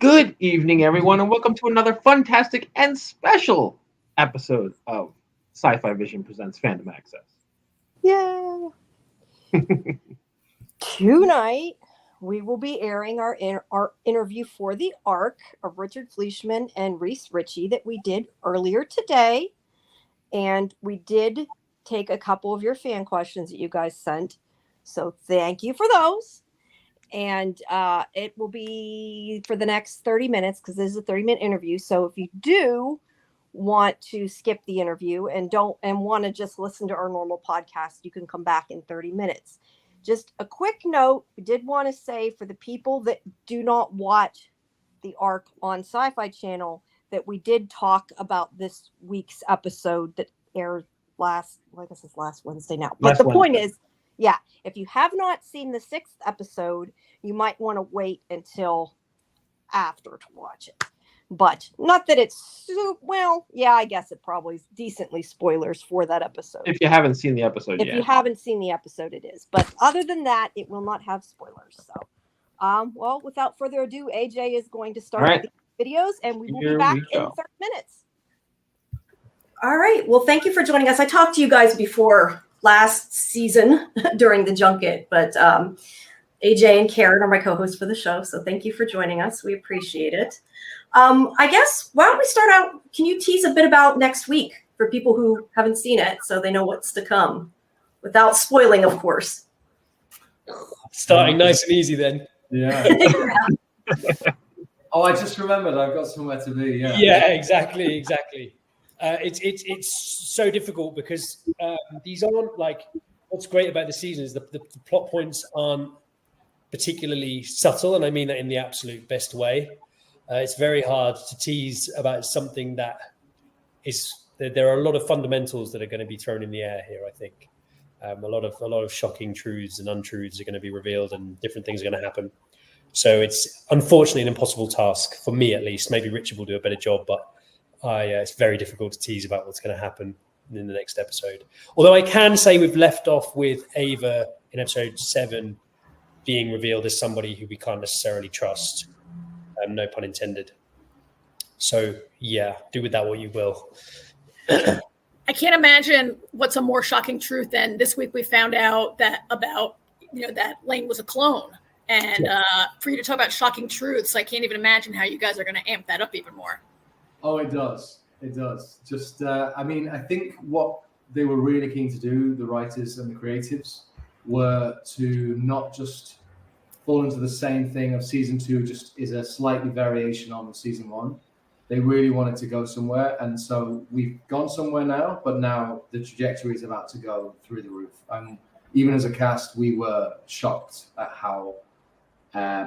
Good evening, everyone, and welcome to another fantastic and special episode of Sci-fi Vision presents Fandom Access. Yay! Tonight, we will be airing our interview for the arc of Richard Fleeshman and Reece Ritchie that we did earlier today. And we did take a couple of your fan questions that you guys sent. So thank you for those. And it will be for the next 30 minutes because this is a 30-minute interview. So if you do want to skip the interview and want to just listen to our normal podcast, you can come back in 30 minutes. Just a quick note, we did want to say for the people that do not watch the arc on Sci-Fi Channel that we did talk about this week's episode that aired last Wednesday now. But the point is, yeah, if you have not seen the 6th episode, you might want to wait until after to watch it. But not that it's, well, yeah, I guess it probably is decently spoilers for that episode. If you haven't seen the episode yet. If you haven't seen the episode, it is. But other than that, it will not have spoilers. So, well, without further ado, AJ is going to start the videos, and we will be back in 30 minutes. All right. Well, thank you for joining us. I talked to you guys before last season during the junket, but AJ and Karen are my co-hosts for the show. So thank you for joining us. We appreciate it. I guess, why don't we start out? Can you tease a bit about next week for people who haven't seen it so they know what's to come without spoiling, of course? Starting nice and easy then. Yeah. Oh, I just remembered I've got somewhere to be. Yeah, exactly. It's so difficult because these aren't like, what's great about the season is the plot points aren't particularly subtle, and I mean that in the absolute best way. It's very hard to tease about something that is. There are a lot of fundamentals that are going to be thrown in the air here. I think a lot of shocking truths and untruths are going to be revealed, and different things are going to happen. So it's unfortunately an impossible task for me, at least. Maybe Richard will do a better job, but it's very difficult to tease about what's going to happen in the next episode. Although I can say we've left off with Ava in episode 7 being revealed as somebody who we can't necessarily trust. No pun intended. So, yeah, do with that what you will. I can't imagine what's a more shocking truth than this week we found out that Lane was a clone. And for you to talk about shocking truths, I can't even imagine how you guys are going to amp that up even more. Oh, it does. It does. Just, I think what they were really keen to do, the writers and the creatives, were to not just fall into the same thing of season 2, just is a slightly variation on season 1. They really wanted to go somewhere. And so we've gone somewhere now, but now the trajectory is about to go through the roof. Even as a cast, we were shocked at how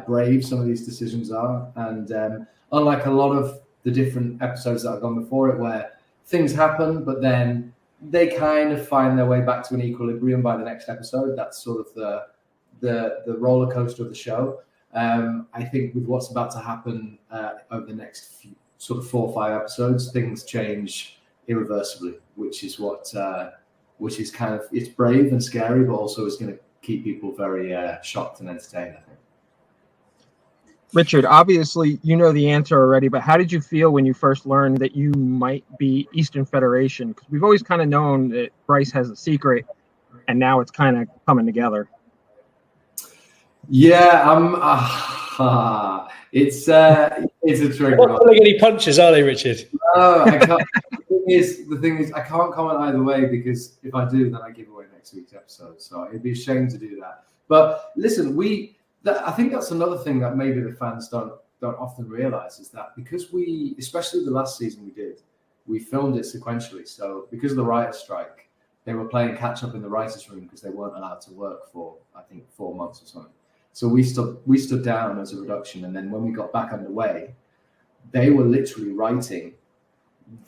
brave some of these decisions are. And unlike a lot of the different episodes that have gone before it, where things happen, but then they kind of find their way back to an equilibrium by the next episode. That's sort of the roller coaster of the show. I think with what's about to happen over the next few, sort of 4 or 5 episodes, things change irreversibly, which is kind of, it's brave and scary, but also is going to keep people very shocked and entertained, I think. Richard, obviously you know the answer already, but how did you feel when you first learned that you might be Eastern Federation? Because we've always kind of known that Brice has a secret, and now it's kind of coming together. Yeah, it's a trick. They're not pulling any punches, are they, Richard? No, I can't. The thing is, I can't comment either way, because if I do, then I give away next week's episode. So it'd be a shame to do that. But listen, I think that's another thing that maybe the fans don't often realize, is that because especially the last season we filmed it sequentially. So because of the writer's strike, they were playing catch up in the writer's room because they weren't allowed to work for, I think, 4 months or something. So we stood down as a reduction, and then when we got back underway, they were literally writing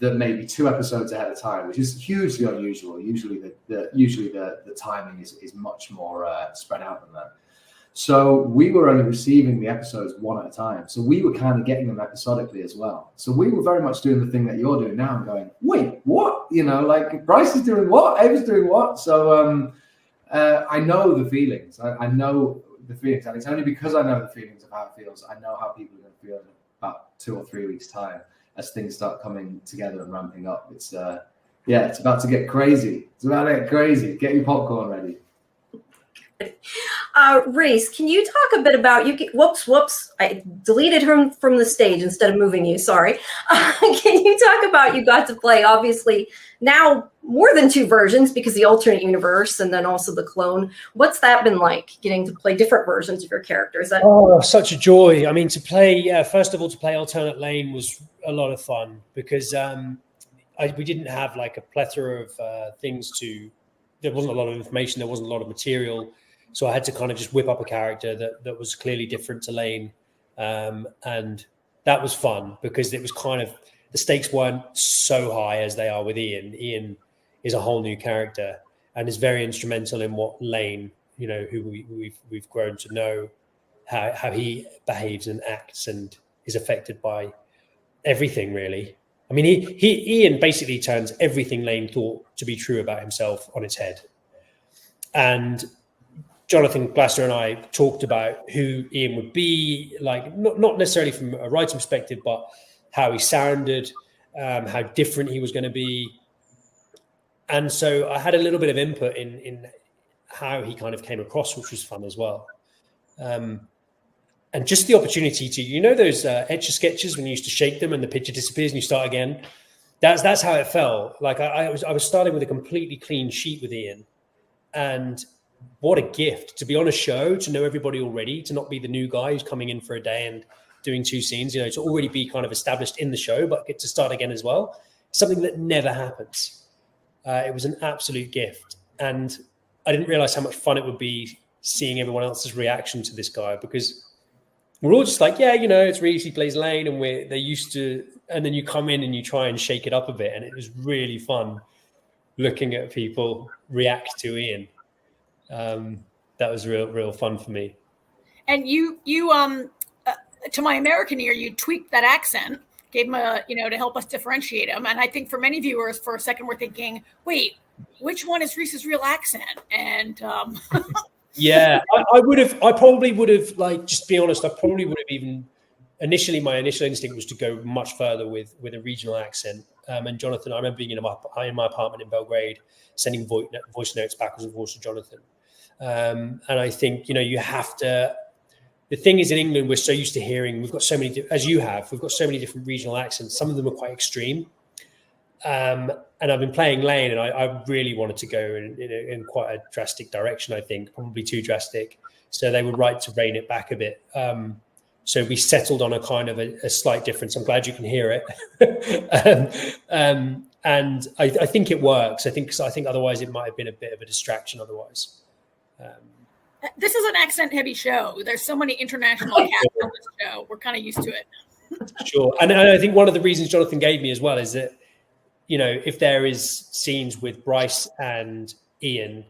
maybe 2 episodes ahead of time, which is hugely unusual. Usually the timing is much more spread out than that. So we were only receiving the episodes one at a time. So we were kind of getting them episodically as well. So we were very much doing the thing that you're doing now and going, wait, what? You know, like Brice is doing what? Ava's doing what? So I know the feelings. I know the feelings. And it's only because I know the feelings of how it feels. I know how people are going to feel about 2 or 3 weeks' time as things start coming together and ramping up. It's it's about to get crazy. It's about to get crazy. Get your popcorn ready. Reece, can you talk a bit about whoops, I deleted him from the stage instead of moving you, sorry. Can you talk about, you got to play obviously now more than 2 versions because the alternate universe and then also the clone. What's that been like, getting to play different versions of your characters? Such a joy. I mean, to play, first of all, to play alternate lane was a lot of fun because we didn't have like a plethora of things there wasn't a lot of information, there wasn't a lot of material. So I had to kind of just whip up a character that was clearly different to Lane. And that was fun because it was kind of, the stakes weren't so high as they are with Ian. Ian is a whole new character and is very instrumental in what Lane, you know, who we've grown to know, how he behaves and acts and is affected by everything, really. I mean, Ian basically turns everything Lane thought to be true about himself on its head. And Jonathan Glasser and I talked about who Ian would be, like not necessarily from a writing perspective, but how he sounded, how different he was going to be. And so I had a little bit of input in how he kind of came across, which was fun as well. And just the opportunity to, you know, those Etch-a-Sketches when you used to shake them and the picture disappears and you start again. That's how it felt. Like I was starting with a completely clean sheet with Ian, and what a gift to be on a show, to know everybody already, to not be the new guy who's coming in for a day and doing 2 scenes, you know, to already be kind of established in the show, but get to start again as well. Something that never happens. It was an absolute gift. And I didn't realize how much fun it would be seeing everyone else's reaction to this guy, because we're all just like, yeah, you know, it's Reece, he plays Lane, and they're used to, and then you come in and you try and shake it up a bit. And it was really fun looking at people react to Ian. That was real fun for me. And you to my American ear, you tweaked that accent, gave him to help us differentiate him. And I think for many viewers, for a second, we're thinking, wait, which one is Reece's real accent? And yeah, I probably would have, like, just be honest, I probably would have even my initial instinct was to go much further with a regional accent. And Jonathan, I remember being in my apartment in Belgrade, sending voice notes backwards and forwards to Jonathan. And I think, you know, you have to, the thing is, in England, we're so used to hearing, we've got so many, as you have, we've got so many different regional accents. Some of them are quite extreme. And I've been playing Lane, and I really wanted to go in quite a drastic direction, I think, probably too drastic. So they were right to rein it back a bit. So we settled on a kind of a slight difference. I'm glad you can hear it. And I think it works. I think otherwise it might have been a bit of a distraction otherwise. This is an accent-heavy show. There's so many international cats on this show. We're kind of used to it. Sure. And I think one of the reasons Jonathan gave me as well is that, you know, if there is scenes with Brice and Ian,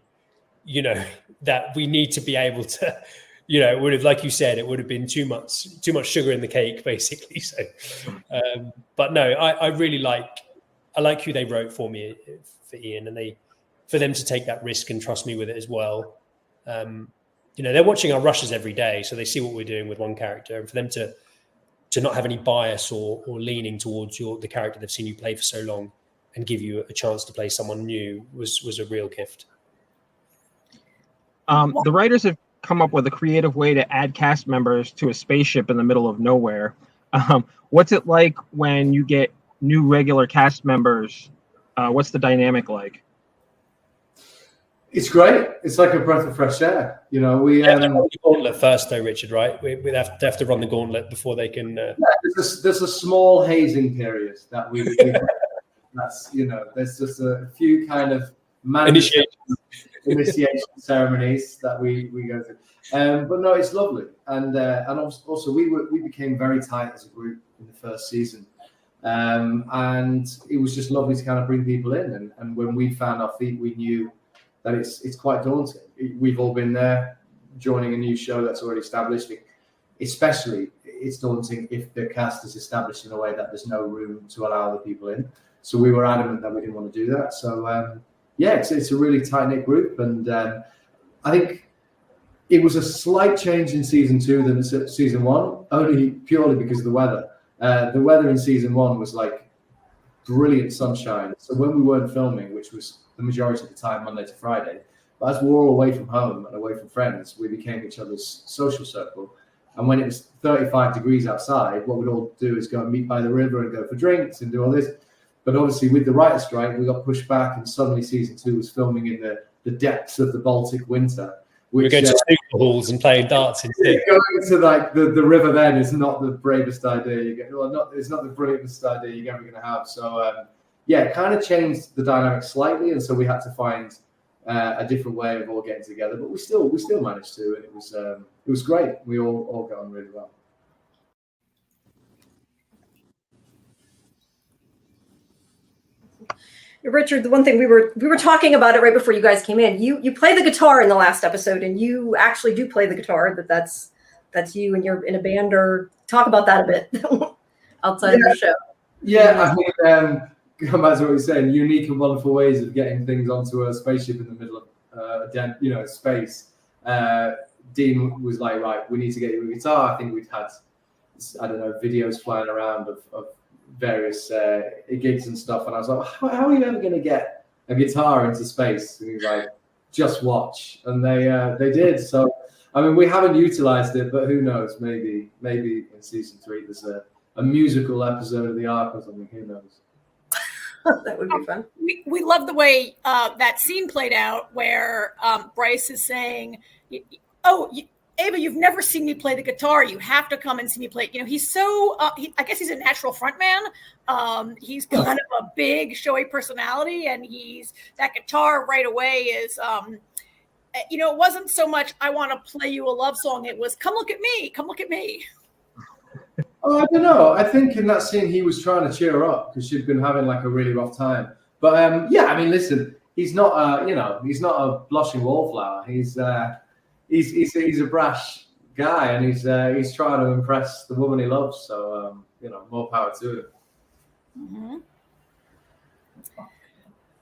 you know, that we need to be able to, you know, it would have, like you said, it would have been too much sugar in the cake, basically. So, but no, I really like who they wrote for me, for Ian, and for them to take that risk and trust me with it as well. You know, they're watching our rushes every day, so they see what we're doing with one character, and for them to not have any bias or leaning towards the character they've seen you play for so long and give you a chance to play someone new was a real gift. The writers have come up with a creative way to add cast members to a spaceship in the middle of nowhere. What's it like when you get new regular cast members? What's the dynamic like? It's great. It's like a breath of fresh air. You know, we have to run the gauntlet first, though, Richard. Right? We have to run the gauntlet before they can. Yeah, there's a small hazing period that we that's, you know, there's just a few kind of initiation ceremonies that we go through. But no, it's lovely, and also we became very tight as a group in the first season, and it was just lovely to kind of bring people in. And when we found our feet, we knew that it's quite daunting. We've all been there, joining a new show that's already established. Especially, it's daunting if the cast is established in a way that there's no room to allow other people in. So we were adamant that we didn't want to do that. So yeah, it's a really tight-knit group, and I think it was a slight change in season 2 than season 1, only purely because of the weather. The weather in season 1 was like brilliant sunshine. So when we weren't filming, which was the majority of the time Monday to Friday, but as we were all away from home and away from friends, we became each other's social circle. And when it was 35 degrees outside, what we'd all do is go and meet by the river and go for drinks and do all this. But obviously with the writer's strike, we got pushed back, and suddenly season 2 was filming in the depths of the Baltic winter. We're going to snooker halls and playing darts instead. Going to like the river then is not the bravest idea you get. Well, it's not the brilliantest idea you're ever going to have. So yeah, it kind of changed the dynamic slightly, and so we had to find a different way of all getting together. But we still managed to, and it was great. We all got on really well. Richard, the one thing we were talking about it right before you guys came in. You play the guitar in the last episode, and you actually do play the guitar. That's you, and you're in a band. Or talk about that a bit outside of the show. Yeah, I mean, come back to what you're saying. Unique and wonderful ways of getting things onto a spaceship in the middle of space. Dean was like, right, we need to get you a guitar. I think we'd had, I don't know, videos flying around of various gigs and stuff, and I was like, how are you ever going to get a guitar into space? And he was like, just watch. And they did. So I mean, we haven't utilized it, but who knows? Maybe in season 3 there's a musical episode of the Ark or something. Who knows? That would be fun. We love the way that scene played out, where Brice is saying, Ava, you've never seen me play the guitar. You have to come and see me play. You know, he's so, I guess he's a natural frontman. He's kind of a big, showy personality, and that guitar right away is, it wasn't so much, I want to play you a love song. It was, come look at me. Come look at me. Oh, I don't know. I think in that scene, he was trying to cheer her up because she'd been having like a really rough time. But yeah, I mean, listen, he's not he's not a blushing wallflower. He's a brash guy, and he's trying to impress the woman he loves. So more power to him.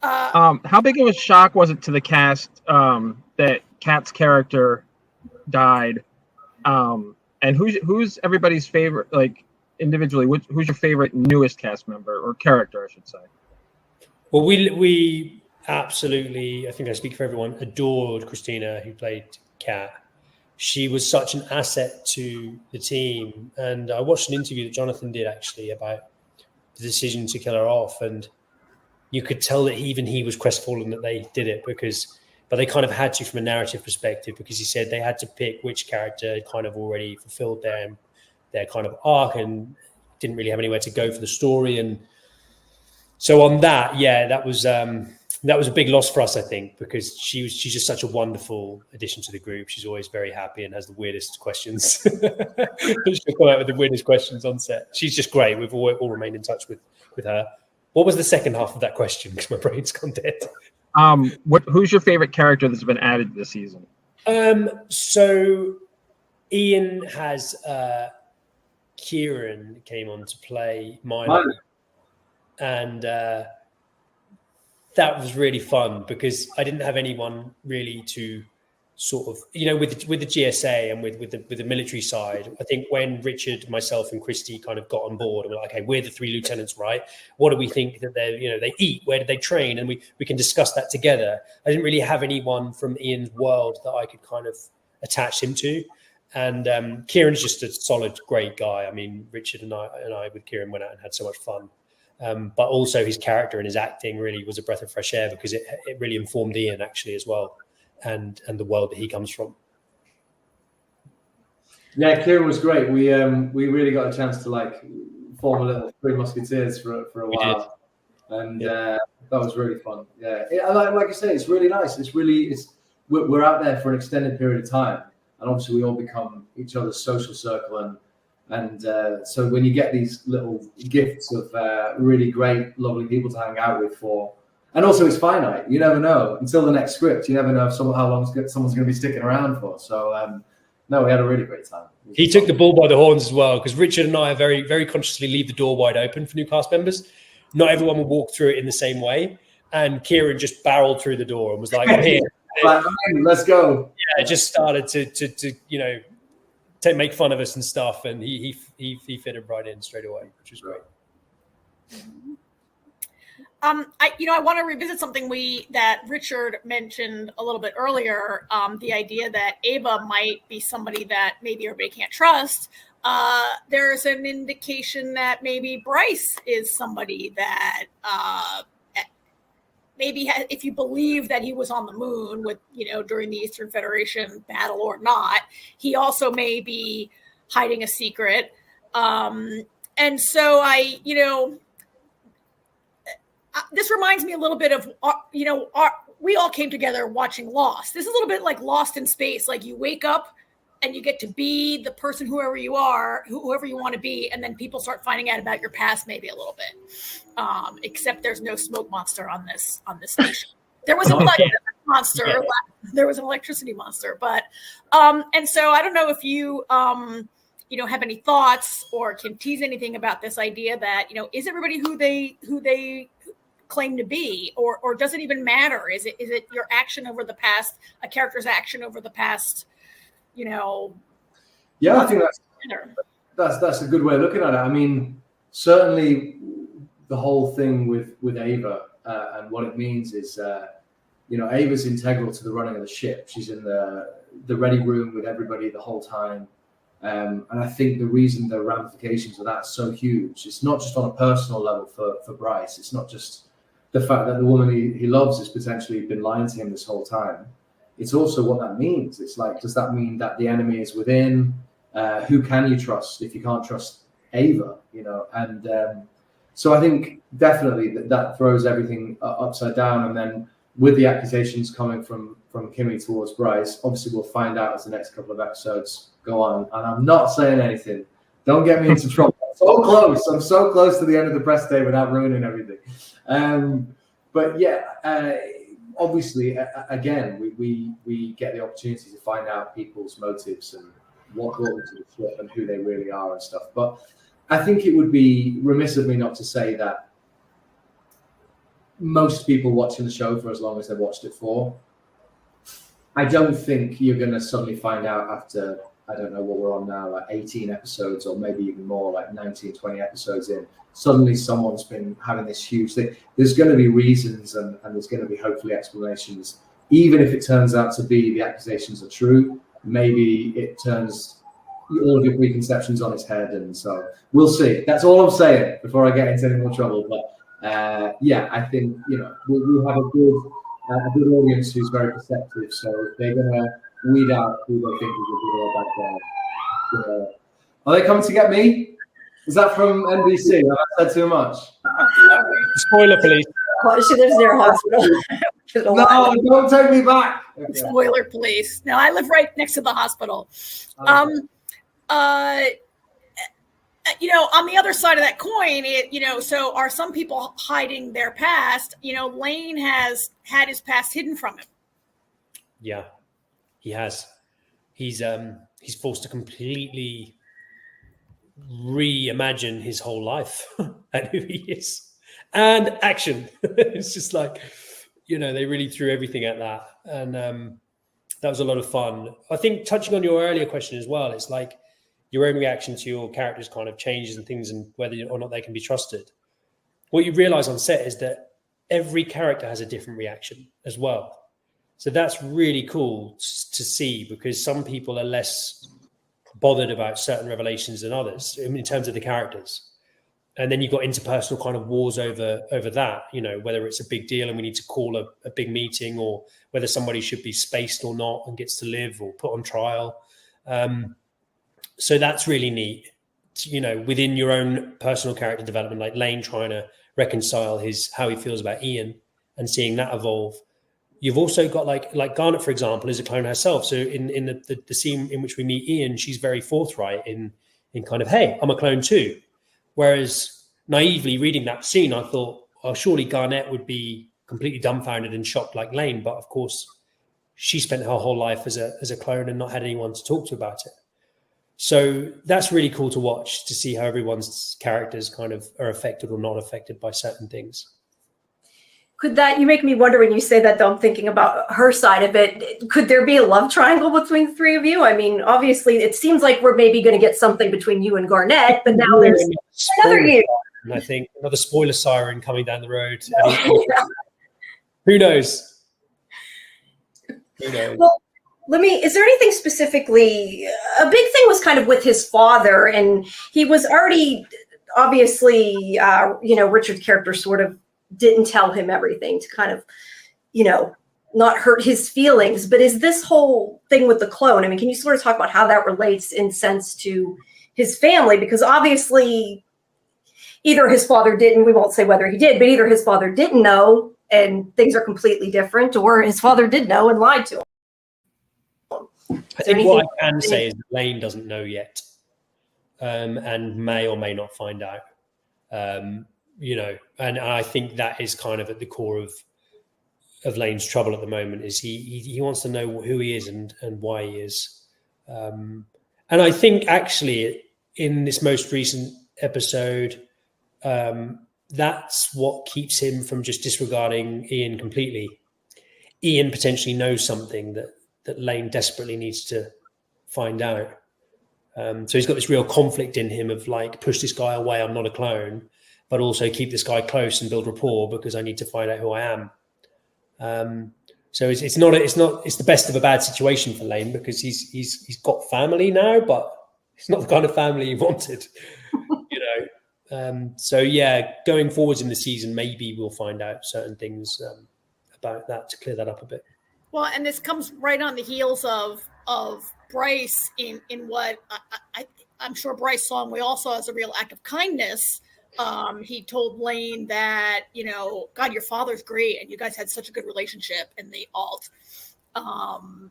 Mm-hmm. How big of a shock was it to the cast that Kat's character died? And who's everybody's favorite, like individually? Who's your favorite newest cast member or character, I should say? Well, we absolutely, I think I speak for everyone, adored Christina, who played Kat. She was such an asset to the team, and I watched an interview that Jonathan did actually about the decision to kill her off, and you could tell that even he was crestfallen that they did it, but they kind of had to from a narrative perspective, because he said they had to pick which character had kind of already fulfilled their kind of arc and didn't really have anywhere to go for the story. And so on that, yeah, that was a big loss for us, I think, because she's just such a wonderful addition to the group. She's always very happy and has the weirdest questions. She'll come out with the weirdest questions on set. She's just great. We've all remained in touch with her. What was the second half of that question? Because my brain's gone dead. Who's your favorite character that's been added this season? So Ian has Kieran came on to play Milo, and that was really fun because I didn't have anyone really to sort of, with the GSA and with the military side. I think when Richard, myself, and Christy kind of got on board and we're like, okay, we're the 3 lieutenants, right? What do we think that they eat? Where did they train? And we can discuss that together. I didn't really have anyone from Ian's world that I could kind of attach him to. And Kieran's just a solid, great guy. I mean, Richard and I with Kieran went out and had so much fun. But also his character and his acting really was a breath of fresh air because it really informed Ian actually as well. And the world that he comes from. Yeah, Kieran was great. We really got a chance to like form a little 3 Musketeers for a while, and that was really fun. Yeah, like I say, it's really nice. We're out there for an extended period of time, and obviously we all become each other's social circle, and so when you get these little gifts of really great, lovely people to hang out with for. And also, it's finite. You never know until the next script. You never know how long someone's going to be sticking around for. So, no, we had a really great time. He took the bull by the horns as well, because Richard and I very, very consciously leave the door wide open for new cast members. Not everyone will walk through it in the same way. And Kieran just barreled through the door and was like, I'm here. Let's go. Yeah, just started to make fun of us and stuff, and he fitted right in straight away, which was great. I want to revisit something that Richard mentioned a little bit earlier. The idea that Ava might be somebody that maybe everybody can't trust. There's an indication that maybe Brice is somebody that maybe if you believe that he was on the moon with, during the Eastern Federation battle or not, he also may be hiding a secret. And so this reminds me a little bit of, we all came together watching Lost. This is a little bit like Lost in space. Like you wake up and you get to be the person, whoever you are, whoever you want to be. And then people start finding out about your past maybe a little bit. Except there's no smoke monster on this station. There was an electricity monster. Yeah. There was an electricity monster. But, and so I don't know if you, have any thoughts or can tease anything about this idea that, is everybody who they claim to be, or does it even matter? Is it your action over the past, a character's action over the past, Yeah, I think that's a good way of looking at it. I mean, certainly the whole thing with Ava and what it means is, Ava's integral to the running of the ship. She's in the ready room with everybody the whole time. And I think the reason the ramifications of that are so huge, it's not just on a personal level for Brice. It's not just the fact that the woman he loves has potentially been lying to him this whole time. It's also what that means. It's like, does that mean that the enemy is within? Who can you trust if you can't trust Ava? And so I think definitely that throws everything upside down. And then with the accusations coming from Kimmy towards Brice, obviously we'll find out as the next couple of episodes go on. And I'm not saying anything. Don't get me into trouble. I'm so close to the end of the press day without ruining everything. But yeah, obviously, again, we get the opportunity to find out people's motives and what brought them to the ship and who they really are and stuff. But I think it would be remiss of me not to say that most people watching the show for as long as they've watched it for, I don't think you're going to suddenly find out after, I don't know what we're on now, like 18 episodes or maybe even more, like 19, 20 episodes in, suddenly someone's been having this huge thing. There's going to be reasons and there's going to be hopefully explanations. Even if it turns out to be the accusations are true, maybe it turns all of your preconceptions on its head. And so we'll see. That's all I'm saying before I get into any more trouble. But yeah, I think, we'll have a good audience who's very perceptive. So they're going to weed out who they think is a good or bad guy. Are they coming to get me? Is that from NBC? Have I said too much? Spoiler, please. Well, she lives near a hospital. No, don't take me back. Okay. Spoiler, please. No, I live right next to the hospital. Okay. On the other side of that coin, so are some people hiding their past? Lane has had his past hidden from him. Yeah, he has. He's forced to completely reimagine his whole life and who he is and action. It's just like, they really threw everything at that. And that was a lot of fun. I think touching on your earlier question as well, it's like your own reaction to your characters kind of changes and things and whether or not they can be trusted. What you realize on set is that every character has a different reaction as well. So that's really cool to see because some people are less bothered about certain revelations than others in terms of the characters. And then you've got interpersonal kind of wars over that, whether it's a big deal and we need to call a big meeting or whether somebody should be spaced or not and gets to live or put on trial. So that's really neat, within your own personal character development, like Lane trying to reconcile how he feels about Ian and seeing that evolve. You've also got like Garnet, for example, is a clone herself. So in the scene in which we meet Ian, she's very forthright in kind of, hey, I'm a clone too. Whereas naively reading that scene, I thought, well, surely Garnet would be completely dumbfounded and shocked like Lane. But of course, she spent her whole life as a clone and not had anyone to talk to about it. So that's really cool to watch, to see how everyone's characters kind of are affected or not affected by certain things. Could that, you make me wonder when you say that, though, I'm thinking about her side of it. Could there be a love triangle between the three of you? I mean, obviously, it seems like we're maybe going to get something between you and Garnett, but now there's another you. I think another spoiler siren coming down the road. Who knows? Who knows? Well, is there anything specifically, a big thing was kind of with his father, and he was already, obviously, Richard's character sort of didn't tell him everything to kind of, not hurt his feelings. But is this whole thing with the clone, I mean, can you sort of talk about how that relates in sense to his family? Because obviously either his father didn't, we won't say whether he did, but either his father didn't know and things are completely different, or his father did know and lied to him. I think what I can say is that Lane doesn't know yet, and may or may not find out. And I think that is kind of at the core of Lane's trouble at the moment, is he wants to know who he is and why he is. And I think actually in this most recent episode, that's what keeps him from just disregarding Ian completely. Ian potentially knows something that Lane desperately needs to find out. So he's got this real conflict in him of like, push this guy away, I'm not a clone, but also keep this guy close and build rapport because I need to find out who I am. So it's the best of a bad situation for Lane, because he's got family now, but it's not the kind of family he wanted, So yeah, going forwards in the season, maybe we'll find out certain things about that to clear that up a bit. Well, and this comes right on the heels of Brice in what I'm sure Brice saw, and we all saw as a real act of kindness. He told Lane that, God, your father's great, and you guys had such a good relationship in the alt. And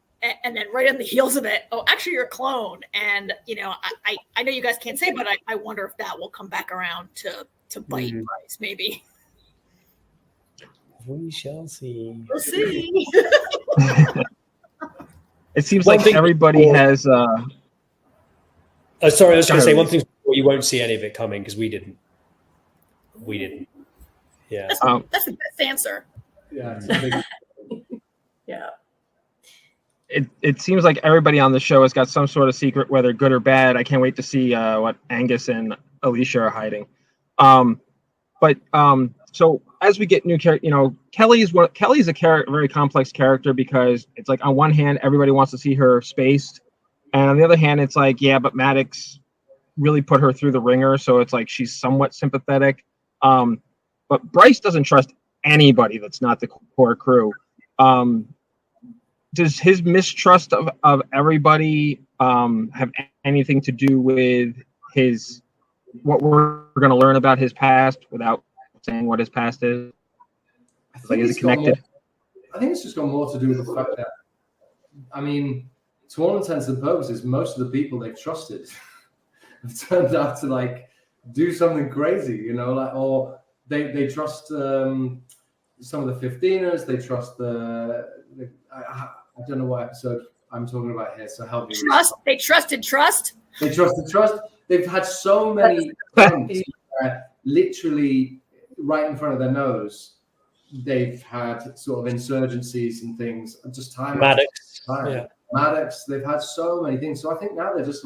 then right on the heels of it, oh, actually, you're a clone. And, I know you guys can't say, but I wonder if that will come back around to bite Brice, maybe. We shall see. We'll see. It seems like everybody has. Sorry, I was going to say one thing. You won't see any of it coming because we didn't. We didn't. Yeah. That's the best answer. Yeah. Yeah. It seems like everybody on the show has got some sort of secret, whether good or bad. I can't wait to see what Angus and Alicia are hiding. So as we get new characters, Kelly's a very complex character, because it's like on one hand everybody wants to see her spaced, and on the other hand it's like, yeah, but Maddox really put her through the ringer, so it's like she's somewhat sympathetic. But Brice doesn't trust anybody that's not the core crew. Does his mistrust of everybody have anything to do with what we're going to learn about his past without saying what his past is? Is it connected? I think it's just got more to do with the fact that, I mean, to all intents and purposes, most of the people they've trusted have turned out to do something crazy, or they trust some of the 15ers, they trust I don't know what episode I'm talking about here, so help me. They trusted trust. They trusted trust. They've had so many times literally right in front of their nose. They've had sort of insurgencies and things. Just time. Maddox. Yeah. Maddox. They've had so many things. So I think now they're just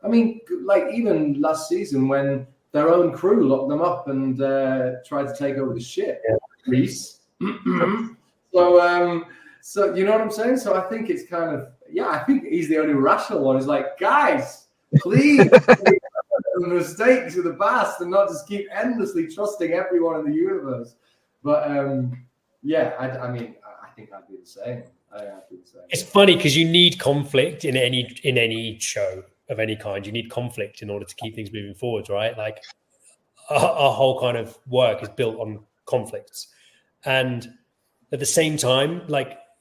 even last season when their own crew locked them up and tried to take over the ship. Yeah. Reece. So you know what I'm saying? So I think it's kind of, I think he's the only rational one. He's like, guys, please the mistakes of the past and not just keep endlessly trusting everyone in the universe. But I think I'd be the same. It's funny because you need conflict in any show of any kind. You need conflict in order to keep things moving forward, right? Like our whole kind of work is built on conflicts, and at the same time,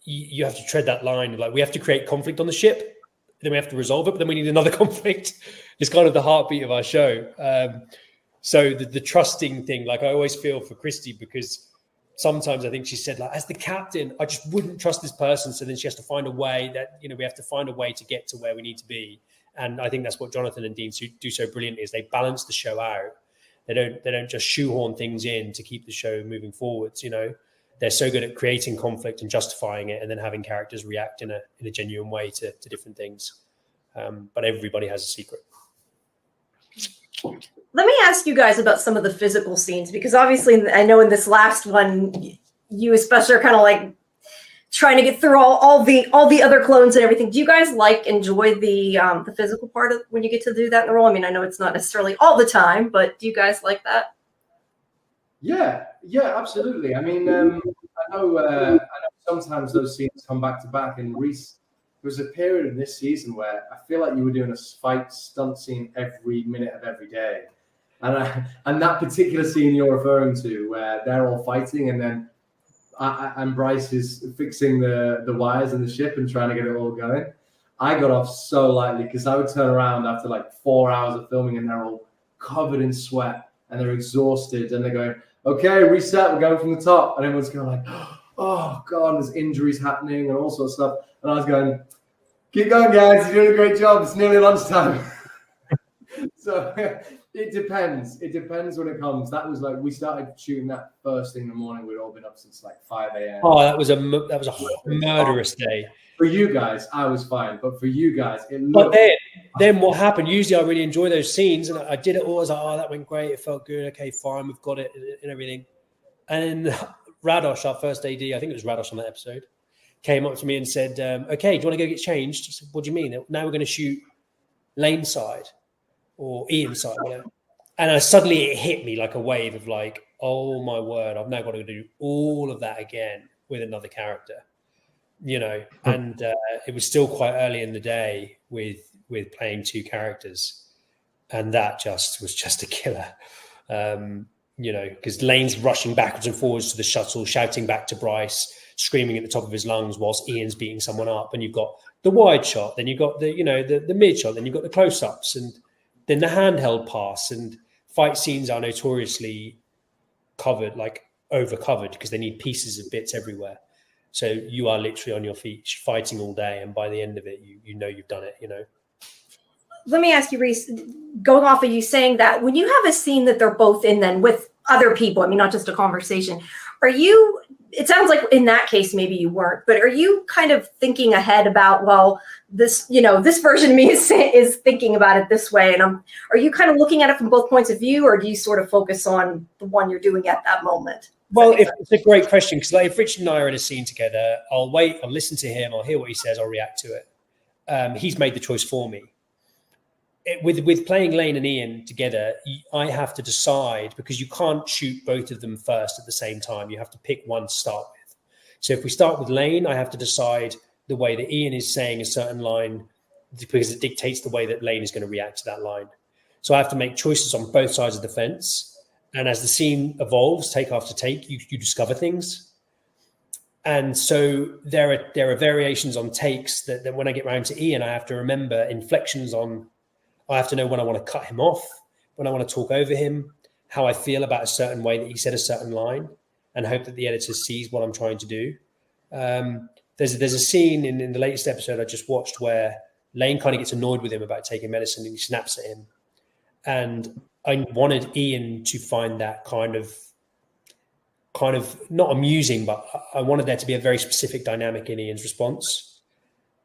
you have to tread that line. We have to create conflict on the ship, then we have to resolve it, but then we need another conflict. It's kind of the heartbeat of our show. So the trusting thing, I always feel for Christy, because sometimes I think she said, as the captain, I just wouldn't trust this person. So then she has to find a way that, we have to find a way to get to where we need to be. And I think that's what Jonathan and Dean do so brilliantly, is they balance the show out. They don't just shoehorn things in to keep the show moving forwards, they're so good at creating conflict and justifying it, and then having characters react in a genuine way to different things. But everybody has a secret. Let me ask you guys about some of the physical scenes, because obviously I know in this last one, you especially are kind of like trying to get through all the other clones and everything. Do you guys enjoy the physical part of when you get to do that in the role? I mean, I know it's not necessarily all the time, but do you guys like that? Yeah, absolutely. I mean, I know sometimes those scenes come back to back, and Reece, there was a period in this season where I feel like you were doing a fight stunt scene every minute of every day. And that particular scene you're referring to, where they're all fighting, and then and Brice is fixing the wires in the ship and trying to get it all going. I got off so lightly because I would turn around after like 4 hours of filming, and they're all covered in sweat and they're exhausted, and they're going, "Okay, reset. We're going from the top," and everyone's going like, "Oh God, there's injuries happening and all sorts of stuff." And I was going, "Keep going, guys. You're doing a great job. It's nearly lunchtime." So it depends. It depends when it comes. That was like, we started shooting that first thing in the morning. We'd all been up since like 5 a.m. Oh, that was a murderous day. For you guys, I was fine, but for you guys, it looked. But then what happened? Usually, I really enjoy those scenes, and I did it all. I was like, "Oh, that went great. It felt good. Okay, fine. We've got it and everything." And then Radosh, our first AD, I think it was Radosh on that episode, came up to me and said, "Okay, do you want to go get changed?" I said, "What do you mean? Now we're going to shoot Lane side or Ian side, whatever." And suddenly it hit me like a wave of like, "Oh my word! I've now got to do all of that again with another character." And it was still quite early in the day with playing two characters, and that was just a killer. Because Lane's rushing backwards and forwards to the shuttle, shouting back to Brice, screaming at the top of his lungs whilst Ian's beating someone up, and you've got the wide shot, then you've got the mid shot, then you've got the close-ups, and then the handheld pass. And fight scenes are notoriously over covered because they need pieces of bits everywhere. So you are literally on your feet fighting all day, and by the end of it, you know you've done it. Let me ask you, Reece, going off of you saying that, when you have a scene that they're both in then with other people, I mean, not just a conversation, it sounds like in that case, maybe you weren't, but are you kind of thinking ahead about, well, this version of me is thinking about it this way, and are you kind of looking at it from both points of view, or do you sort of focus on the one you're doing at that moment? Well, it's a great question, because if Richard and I are in a scene together, I'll wait, I'll listen to him, I'll hear what he says, I'll react to it. He's made the choice for me. With playing Lane and Ian together, I have to decide, because you can't shoot both of them first at the same time. You have to pick one to start with. So if we start with Lane, I have to decide the way that Ian is saying a certain line, because it dictates the way that Lane is going to react to that line. So I have to make choices on both sides of the fence. And as the scene evolves, take after take, you discover things. And so there are variations on takes that when I get round to Ian, I have to remember inflections on. I have to know when I want to cut him off, when I want to talk over him, how I feel about a certain way that he said a certain line, and hope that the editor sees what I'm trying to do. There's a scene in the latest episode I just watched where Lane kind of gets annoyed with him about taking medicine, and he snaps at him. And I wanted Ian to find that kind of not amusing, but I wanted there to be a very specific dynamic in Ian's response.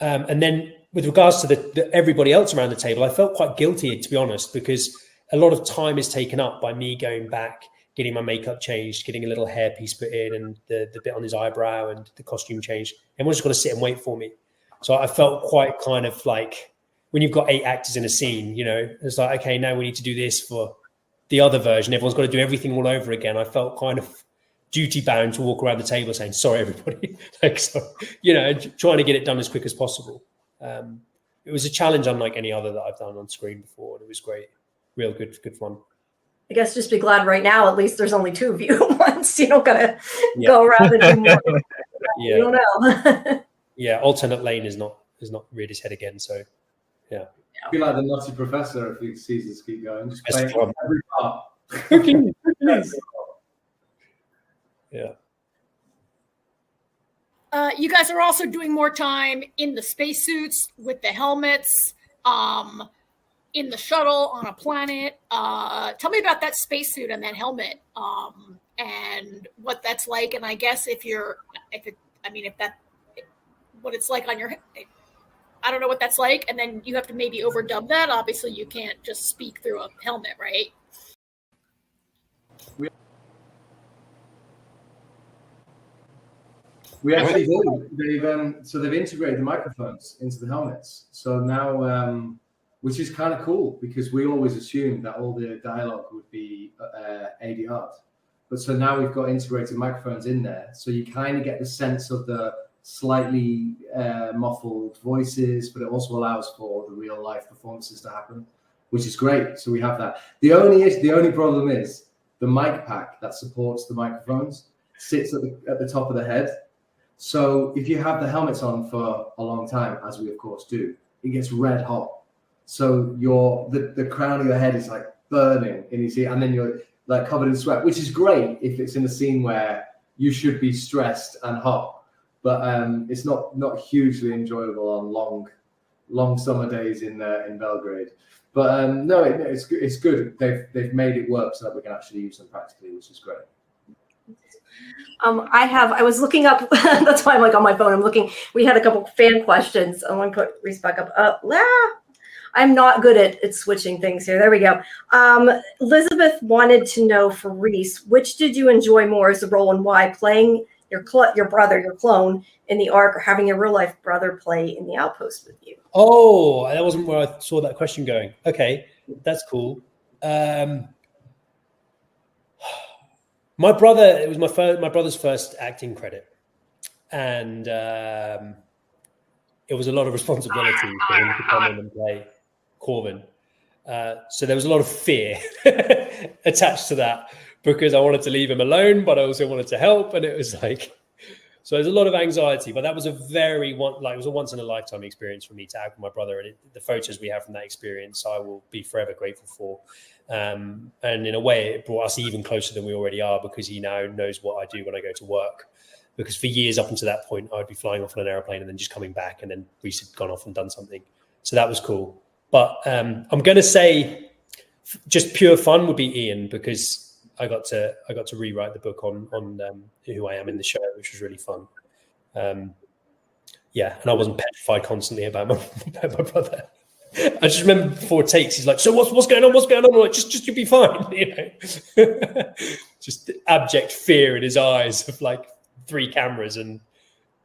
And then with regards to the everybody else around the table, I felt quite guilty, to be honest, because a lot of time is taken up by me going back, getting my makeup changed, getting a little hairpiece put in, and the bit on his eyebrow and the costume changed. Everyone's got to sit and wait for me. So I felt quite kind of like, when you've got 8 actors in a scene, it's like, okay, now we need to do this for the other version. Everyone's got to do everything all over again. I felt kind of duty bound to walk around the table saying, "Sorry, everybody," trying to get it done as quick as possible. It was a challenge unlike any other that I've done on screen before. And it was great. Real good fun. I guess just be glad right now, at least there's only 2 of you at once. You don't got to go around and do more. Yeah. You don't know. Yeah, alternate Lane is not reared his head again. So, yeah. I feel like the nutty professor if he sees us keep going. Just play every part. Yeah. You guys are also doing more time in the spacesuits with the helmets, in the shuttle on a planet. Tell me about that spacesuit and that helmet. and what that's like. And I guess what it's like on your, I don't know what that's like. And then you have to maybe overdub that. Obviously, you can't just speak through a helmet, right? We actually do. They've integrated the microphones into the helmets. So now, which is kind of cool because we always assumed that all the dialogue would be ADR'd. But so now we've got integrated microphones in there. So you kind of get the sense of the slightly muffled voices, but it also allows for the real life performances to happen, which is great. So we have that. The only problem is the mic pack that supports the microphones sits at the top of the head. So if you have the helmets on for a long time, as we of course do, it gets red hot. So the crown of your head is like burning, and then you're like covered in sweat, which is great if it's in a scene where you should be stressed and hot. But it's not hugely enjoyable on long summer days in Belgrade. But no, it's good. They've made it work so that we can actually use them practically, which is great. I was looking up. That's why I'm like on my phone. I'm looking. We had a couple fan questions. I want to put Reece back up. I'm not good at switching things here. There we go. Elizabeth wanted to know for Reece, which did you enjoy more as a role and why? Playing your brother, your clone, in the Ark, or having your real life brother play in the Outpost with you? Oh, that wasn't where I saw that question going. Okay, that's cool. My brother, it was my brother's first acting credit, and it was a lot of responsibility for him to come in and play Corvin. So there was a lot of fear attached to that because I wanted to leave him alone, but I also wanted to help, and it was like, so there's a lot of anxiety. But that was it was a once in a lifetime experience for me to act with my brother, and the photos we have from that experience, I will be forever grateful for. And in a way, it brought us even closer than we already are because he now knows what I do when I go to work. Because for years up until that point, I'd be flying off on an airplane and then just coming back, and then Reece had gone off and done something. So that was cool. But I'm going to say just pure fun would be Ian, because I got to rewrite the book on who I am in the show, which was really fun. And I wasn't petrified constantly about my brother. I just remember before takes, he's like, "So what's going on? What's going on?" I'm like, just you'll be fine, Just abject fear in his eyes of like 3 cameras, and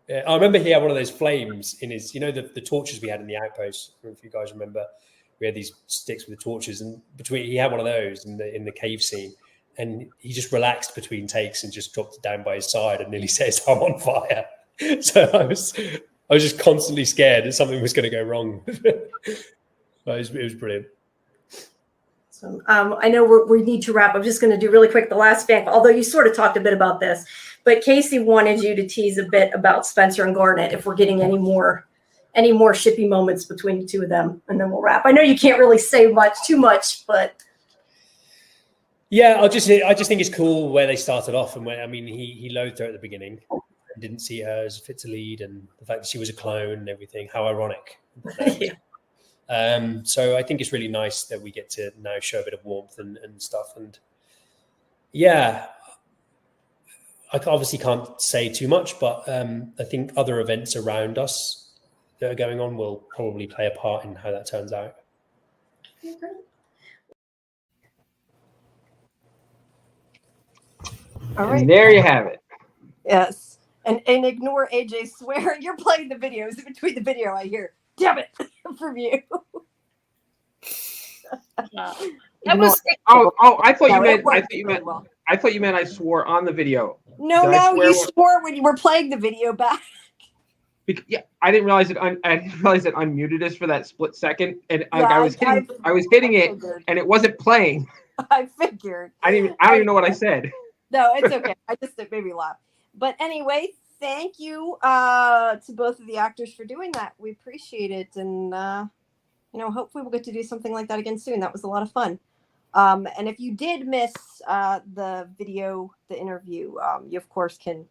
I remember he had one of those flames in his, the torches we had in the Outpost. I don't know if you guys remember, we had these sticks with the torches, and he had one of those in the cave scene, and he just relaxed between takes and just dropped it down by his side and nearly says, "I'm on fire." So I was just constantly scared that something was going to go wrong. It was brilliant. So I know we need to wrap. I'm just going to do really quick the last fan, although you sort of talked a bit about this, but Casey wanted you to tease a bit about Spencer and Garnet, if we're getting any more shippy moments between the two of them, and then we'll wrap. I know you can't really say too much, but yeah, I just think it's cool where they started off, and he loathed her at the beginning and didn't see her as fit to lead, and the fact that she was a clone and everything. How ironic. Yeah. So I think it's really nice that we get to now show a bit of warmth and stuff. And yeah, I obviously can't say too much, but I think other events around us that are going on will probably play a part in how that turns out. All right. And there you have it. Yes. And ignore AJ swearing. You're playing the videos. In between the video, I hear, "Damn it," from you. That was I thought you meant. I thought you meant I swore on the video. No, you swore when you were playing the video back. I didn't realize it. I didn't realize it unmuted us for that split second, and I was hitting it, and it wasn't playing. I figured. I don't even know what I said. No, it's okay. It made me laugh. But anyway, thank you to both of the actors for doing that. We appreciate it, and hopefully we'll get to do something like that again soon. That was a lot of fun. And if you did miss the video, the interview, you of course can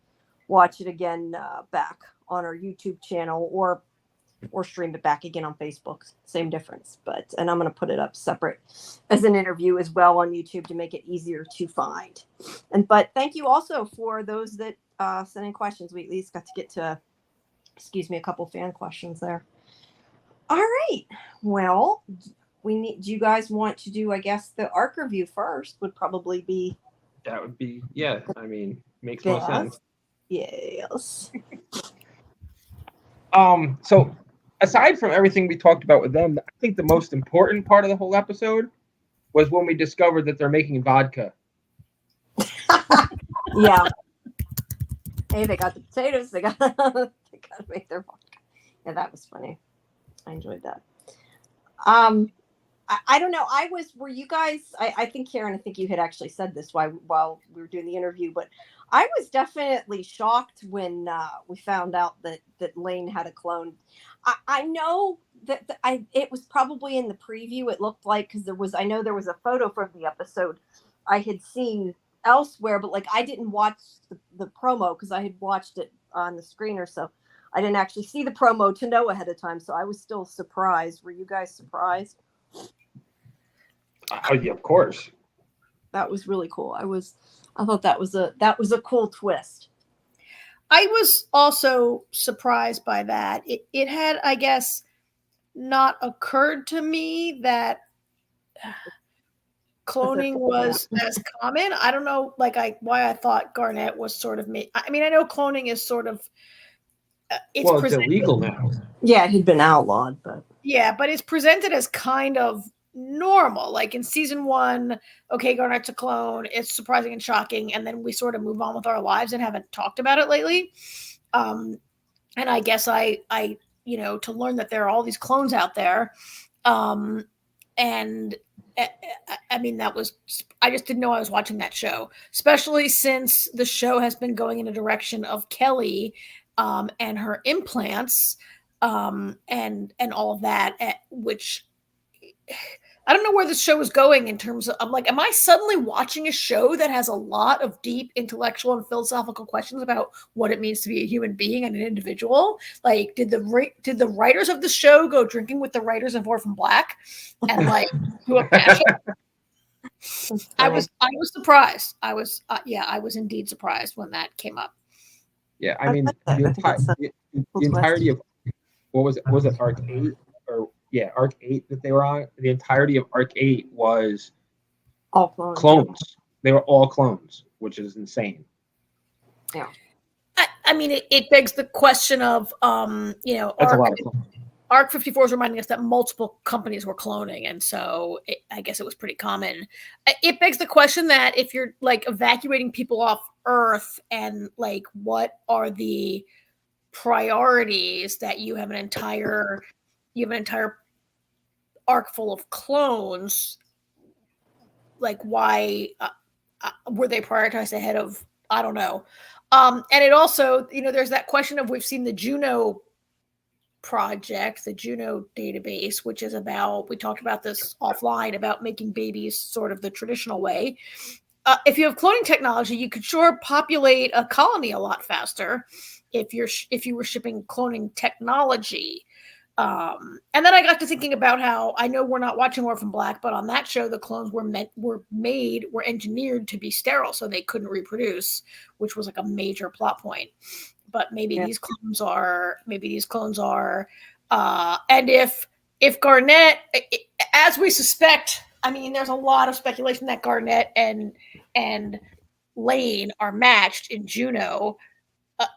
watch it again back on our YouTube channel, or or stream it back again on Facebook. Same difference. And I'm going to put it up separate as an interview as well on YouTube to make it easier to find. But thank you also for those that sent in questions. We at least got to get to, a couple fan questions there. All right. Well, do you guys want to do, I guess, the ARC review first would probably be. That would be, yeah. I mean, makes more sense. Yes. So aside from everything we talked about with them, I think the most important part of the whole episode was when we discovered that they're making vodka. Yeah. Hey, they got the potatoes. They got to make their vodka. Yeah, that was funny. I enjoyed that. I don't know. Were you guys, I think, Karen, I think you had actually said this while we were doing the interview, but I was definitely shocked when we found out that Lane had a clone. I know that it was probably in the preview. It looked like, because I know there was a photo from the episode I had seen elsewhere, but I didn't watch the promo because I had watched it on the screener. So I didn't actually see the promo to know ahead of time. So I was still surprised. Were you guys surprised? Yeah, of course. That was really cool. I thought that was a cool twist. I was also surprised by that. It had, I guess, not occurred to me that cloning was as common. I don't know, why I thought Garnet was sort of me. I mean, I know cloning is sort of it's illegal now. Yeah, it had been outlawed, but it's presented as kind of normal. Like in season 1, okay, Garnet's a clone. It's surprising and shocking, and then we sort of move on with our lives and haven't talked about it lately. And I guess I to learn that there are all these clones out there, and I mean, I just didn't know I was watching that show, especially since the show has been going in a direction of Kelly and her implants and all of that, which I don't know where this show is going in terms of, I'm like, am I suddenly watching a show that has a lot of deep intellectual and philosophical questions about what it means to be a human being and an individual? Like, did the writers of the show go drinking with the writers of Orphan Black and do a mashup? I was surprised. I was indeed surprised when that came up. Yeah, I mean, the entirety of, what was it? Was it Arc 8 or? Yeah, Arc 8 that they were on, the entirety of Arc 8 was all clones. They were all clones, which is insane. Yeah. I mean, it begs the question of, That's a lot of clones. Arc 54 is reminding us that multiple companies were cloning, and so I guess it was pretty common. It begs the question that if you're evacuating people off Earth, and what are the priorities that you have an entire arc full of clones, why were they prioritized ahead of, I don't know. And it also, there's that question of, we've seen the Juno project, the Juno database, which is about, we talked about this offline, about making babies sort of the traditional way. If you have cloning technology, you could sure populate a colony a lot faster if you were shipping cloning technology. And then I got to thinking about how, I know we're not watching Orphan Black, but on that show, the clones were engineered to be sterile so they couldn't reproduce, which was a major plot point. But maybe these clones are, and if Garnet, as we suspect, I mean, there's a lot of speculation that Garnet and Lane are matched in Juno, how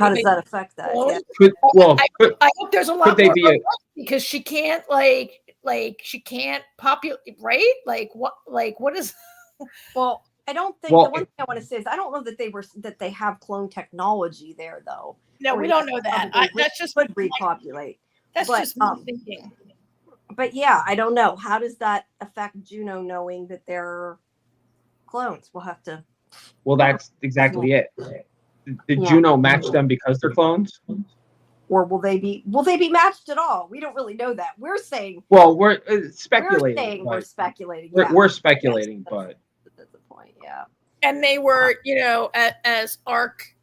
does that affect that? Yeah. I hope there's a lot more because she can't she can't populate, right? What is? Well, I don't think the one thing I want to say is I don't know that they have clone technology there though. No, we don't know that. That's just would repopulate. That's just me thinking. But yeah, I don't know. How does that affect Juno knowing that they're clones? We'll have to. Well, that's exactly it. Did Juno match them because they're clones? Or will they be matched at all? We don't really know that. We're saying. Well, we're speculating. We're speculating. We're speculating, but that's the point. Yeah. And they were, as Arc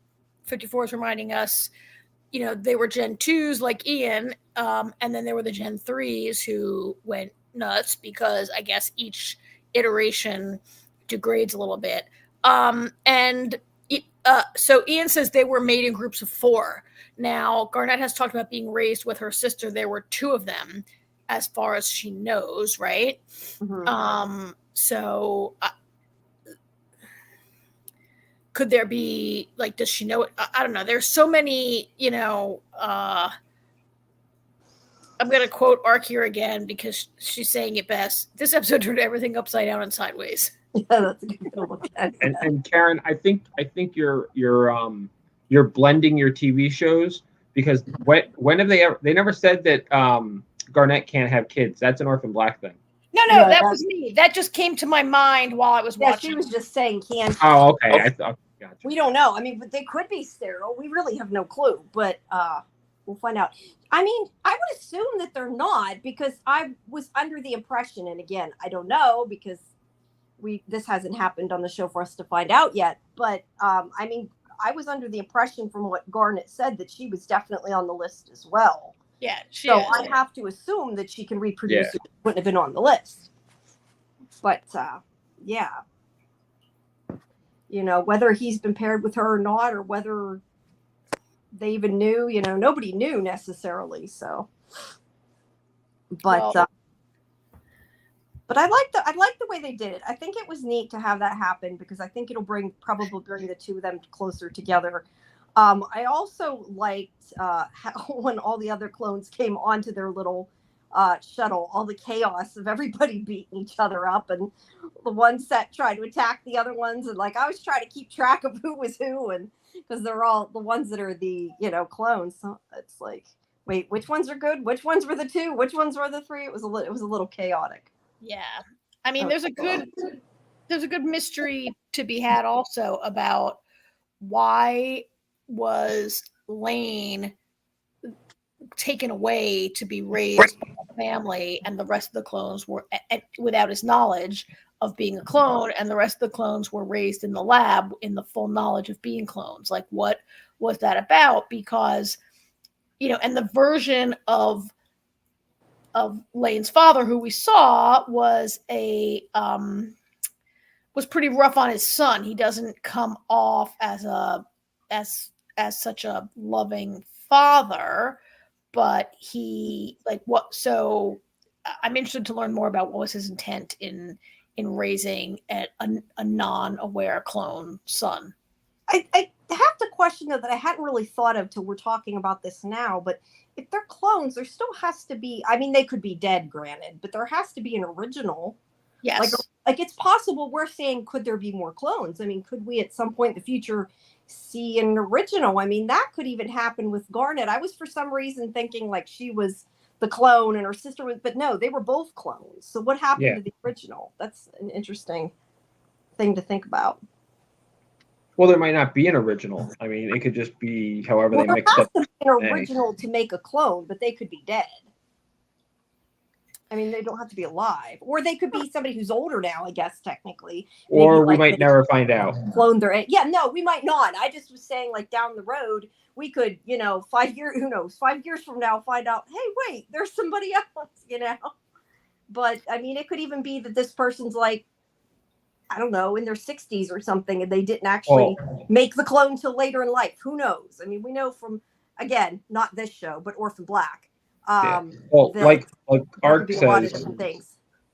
54 is reminding us, they were Gen 2s like Ian, and then there were the Gen 3s who went nuts because I guess each iteration degrades a little bit. So Ian says they were made in groups of 4. Now, Garnet has talked about being raised with her sister. There were 2 of them, as far as she knows, right? Mm-hmm. So could there be, like, does she know it? I don't know. There's so many, I'm going to quote Ark here again because she's saying it best. This episode turned everything upside down and sideways. Yeah, that's a good way to look at it. And Karen, I think you're blending your TV shows, because when have they never said that Garnet can't have kids. That's an Orphan Black thing. No, that was me. That just came to my mind while I was watching. She was just saying can't. Oh, okay. I thought, gotcha. We don't know. I mean, but they could be sterile. We really have no clue, but we'll find out. I mean, I would assume that they're not, because I was under the impression, and again, I don't know because this hasn't happened on the show for us to find out yet. But I mean, I was under the impression from what Garnet said that she was definitely on the list as well. Yeah, so I have to assume that she can reproduce. It wouldn't have been on the list. But yeah, whether he's been paired with her or not, or whether they even knew, nobody knew necessarily. So, but I like the way they did it. I think it was neat to have that happen, because I think it'll probably bring the 2 of them closer together. I also liked how when all the other clones came onto their little shuttle, all the chaos of everybody beating each other up, and the one set tried to attack the other ones, and like I was trying to keep track of who was who, and because they're all the ones that are the clones. So it's like, wait, which ones are good? Which ones were the 2? Which ones were the 3? It was a little chaotic. Yeah, I mean, there's a good mystery to be had also about why was Lane taken away to be raised by a family, and the rest of the clones were without his knowledge of being a clone, and the rest of the clones were raised in the lab in the full knowledge of being clones. Like, what was that about? Because and the version of Lane's father, who we saw, was was pretty rough on his son. He doesn't come off as such a loving father, but he so I'm interested to learn more about what was his intent in raising a non-aware clone son. I have to question, though, that I hadn't really thought of till we're talking about this now, but if they're clones, there still has to be, I mean, they could be dead, granted, but there has to be an original. Yes. Like it's possible we're saying, could there be more clones? I mean, could we at some point in the future see an original? I mean, that could even happen with Garnet. I was for some reason thinking like she was the clone and her sister was, but no, they were both clones. So what happened to the original? That's an interesting thing to think about. Well, there might not be an original. I mean, it could just be however they mix up. There has to be an original to make a clone, but they could be dead. I mean, they don't have to be alive, or they could be somebody who's older now, I guess, technically. Or we might never find out. Clone their, no, we might not. I just was saying, like, down the road, we could, 5 years, who knows, 5 years from now, find out, hey, wait, there's somebody else, But I mean, it could even be that this person's like, I don't know, in their 60s or something, and they didn't actually make the clone till later in life. Who knows? I mean, we know from, again, not this show, but Orphan Black. Well, like Ark says,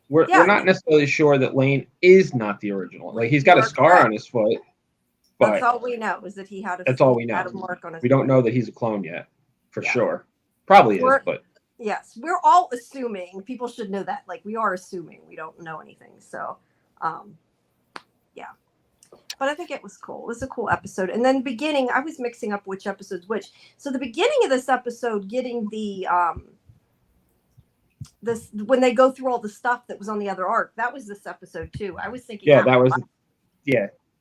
we're not necessarily sure that Lane is not the original. Like, he's got a scar on his foot. But that's all we know, is that he had that's all we know. Mark on his we don't know that he's a clone yet, for sure. Probably is, but yes, we're all assuming. People should know that. Like, we are assuming. We don't know anything. So, but I think it was cool. It was a cool episode. And then beginning, I was mixing up which episode's which. So the beginning of this episode, getting the this when they go through all the stuff that was on the other arc, that was this episode too. I was thinking, that was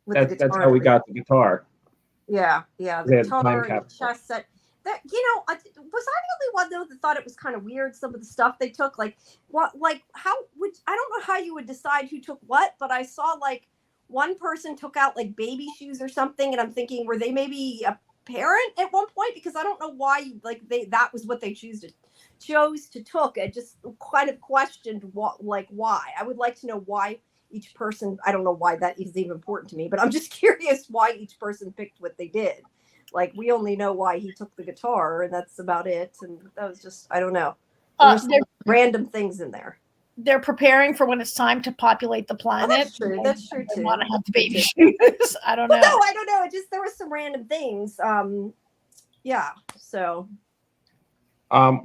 that's how we got the guitar. The guitar, and chess set. That, was I the only one though that thought it was kind of weird, some of the stuff they took? Like what? Like how would, I don't know how you would decide who took what, but I saw like one person took out like baby shoes or something, and I'm thinking, were they maybe parent at one point? Because I don't know why, like that was what they chose to took. I just kind of questioned why. I would like to know why each person. I don't know why that is even important to me, but I'm just curious why each person picked what they did. Like, we only know why he took the guitar, and that's about it. And that was just, I don't know. There's random things in there. They're preparing for when it's time to populate the planet. Oh, that's true. That's true too. They want to have the baby shoes. I don't know. No, I don't know. It just, there were some random things. Yeah. So.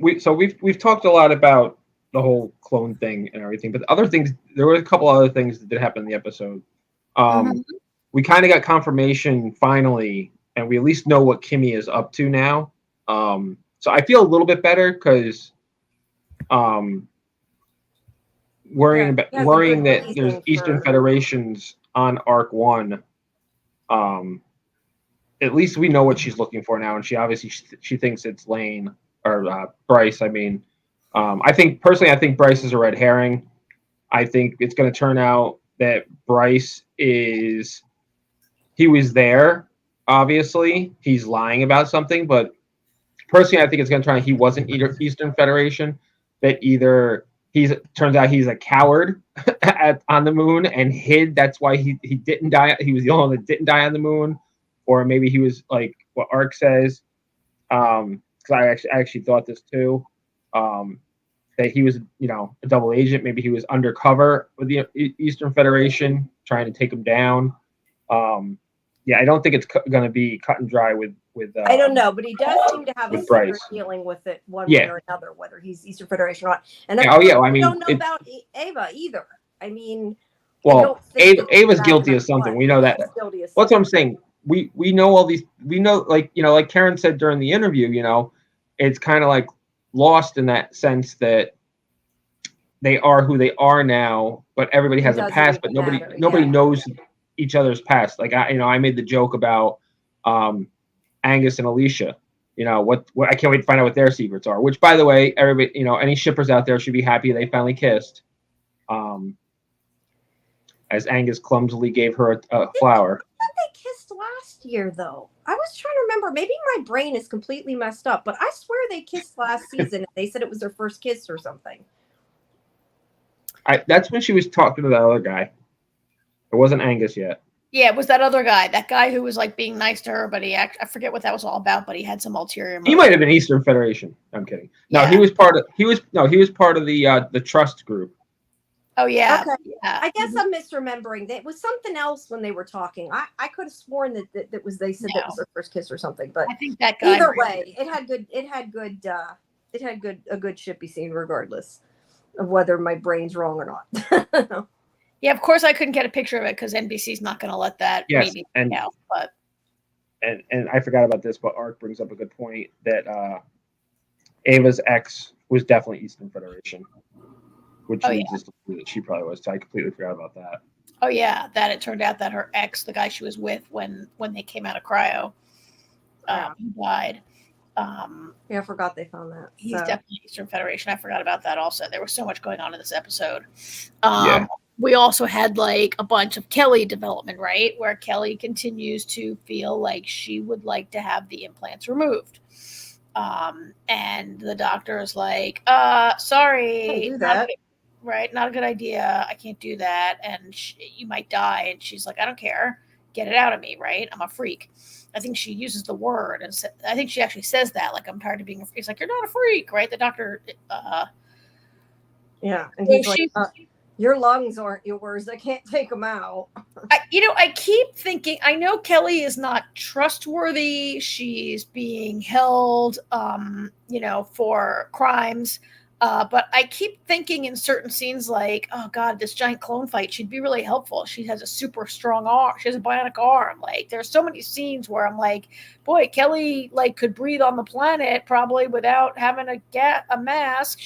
We've talked a lot about the whole clone thing and everything, but other things, there were a couple other things that did happen in the episode. We kind of got confirmation finally, and we at least know what Kimmy is up to now. So I feel a little bit better because worrying that there's Eastern Federations on Arc 1. At least we know what she's looking for now, and she obviously she thinks it's Lane or Brice. I mean, I think Brice is a red herring. I think it's going to turn out that Brice he was there. Obviously, he's lying about something, but personally, I think it's going to turn out he wasn't Eastern Federation. That either turns out he's a coward on the moon and hid. That's why he didn't die. He was the only one that didn't die on the moon, or maybe he was like what Arc says. Because I actually thought this too. That he was, a double agent. Maybe he was undercover with the Eastern Federation trying to take him down. Yeah, I don't think it's going to be cut and dry with. I don't know, but he does seem to have a secret dealing with it one way or another, whether he's Eastern Federation or not. And I don't know about Ava either. I mean, well, Ava's guilty of something. We know that. That's what I'm saying. We know all these. We know, like Karen said during the interview. It's kind of like lost in that sense that they are who they are now, but everybody has a past, but nobody knows each other's past. Like I made the joke about Angus and Alicia. What I can't wait to find out what their secrets are. Which, by the way, everybody, any shippers out there should be happy they finally kissed. As Angus clumsily gave her a flower. They kissed last year, though. I was trying to remember. Maybe my brain is completely messed up, but I swear they kissed last season. And they said it was their first kiss or something. That's when she was talking to the other guy. It wasn't Angus yet. Yeah, it was that other guy. That guy who was like being nice to her, but I forget what that was all about. But he had some ulterior motive. He might have been Eastern Federation. I'm kidding. No, he was part of. He was part of the trust group. Oh yeah. Okay. Yeah. I guess I'm misremembering. It was something else when they were talking. I could have sworn that was they said that was their first kiss or something. But I think that guy. Either way, it had a good shippy scene regardless of whether my brain's wrong or not. Yeah, of course I couldn't get a picture of it because NBC's not going to let that. Yes, and I forgot about this, but Arc brings up a good point that Ava's ex was definitely Eastern Federation, which leads us to believe that she probably was. So I completely forgot about that. Oh yeah, that it turned out that her ex, the guy she was with when they came out of cryo, he died. Yeah, I forgot they found that. He's definitely Eastern Federation. I forgot about that also. There was so much going on in this episode. We also had like a bunch of Kelly development, right? Where Kelly continues to feel like she would like to have the implants removed. And the doctor is like, sorry, not a good idea. I can't do that. And you might die. And she's like, I don't care. Get it out of me, right? I'm a freak. I think she uses the word. And I think she actually says that, like, I'm tired of being a freak. He's like, you're not a freak, right? The doctor. Yeah. And he's like, your lungs aren't yours. I can't take them out. I keep thinking, I know Kelly is not trustworthy. She's being held, for crimes. But I keep thinking in certain scenes like, oh God, this giant clone fight, she'd be really helpful. She has a super strong arm. She has a bionic arm. Like there's so many scenes where I'm like, boy, Kelly could breathe on the planet probably without having a mask.